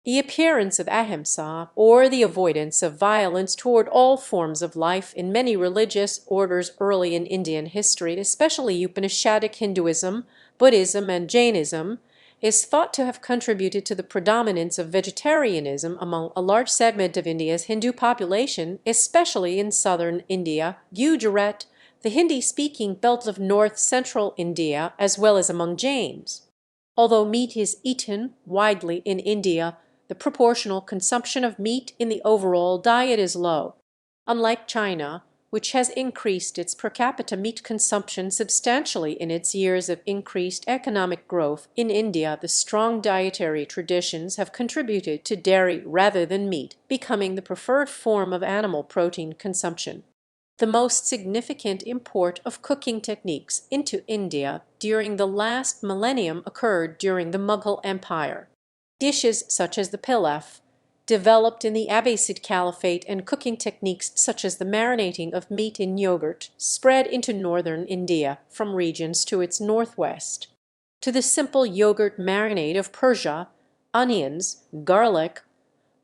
The appearance of ahimsa, or the avoidance of violence toward all forms of life in many religious orders early in Indian history, especially Upanishadic Hinduism, Buddhism, and Jainism, is thought to have contributed to the predominance of vegetarianism among a large segment of India's Hindu population, especially in southern India, Gujarat, the Hindi-speaking belt of north-central India, as well as among Jains. Although meat is eaten widely in India, the proportional consumption of meat in the overall diet is low. Unlike China, which has increased its per capita meat consumption substantially in its years of increased economic growth, in India the strong dietary traditions have contributed to dairy rather than meat becoming the preferred form of animal protein consumption. The most significant import of cooking techniques into India during the last millennium occurred during the Mughal Empire. Dishes such as the pilaf, developed in the Abbasid Caliphate, and cooking techniques such as the marinating of meat in yogurt spread into northern India from regions to its northwest. To the simple yogurt marinade of Persia, onions, garlic,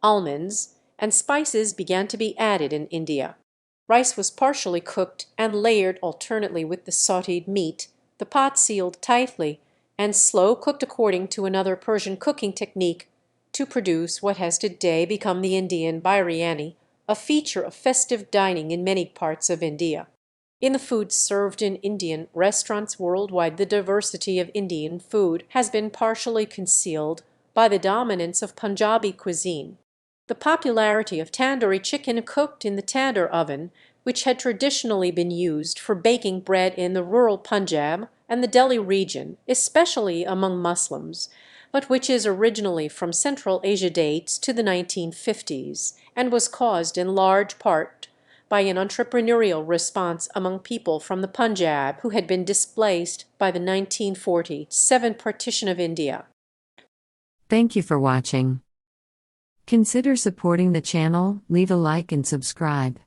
almonds, and spices began to be added in India. Rice was partially cooked and layered alternately with the sautéed meat, the pot sealed tightly, and slow cooked according to another Persian cooking technique, to produce what has today become the Indian biryani, a feature of festive dining in many parts of India. In the food served in Indian restaurants worldwide, the diversity of Indian food has been partially concealed by the dominance of Punjabi cuisine. The popularity of tandoori chicken cooked in the tandoor oven, which had traditionally been used for baking bread in the rural Punjab and the Delhi region, especially among Muslims, but which is originally from Central Asia, dates to the 1950s and was caused in large part by an entrepreneurial response among people from the Punjab who had been displaced by the 1947 partition of India. Thank you for watching. Consider supporting the channel, leave a like and subscribe.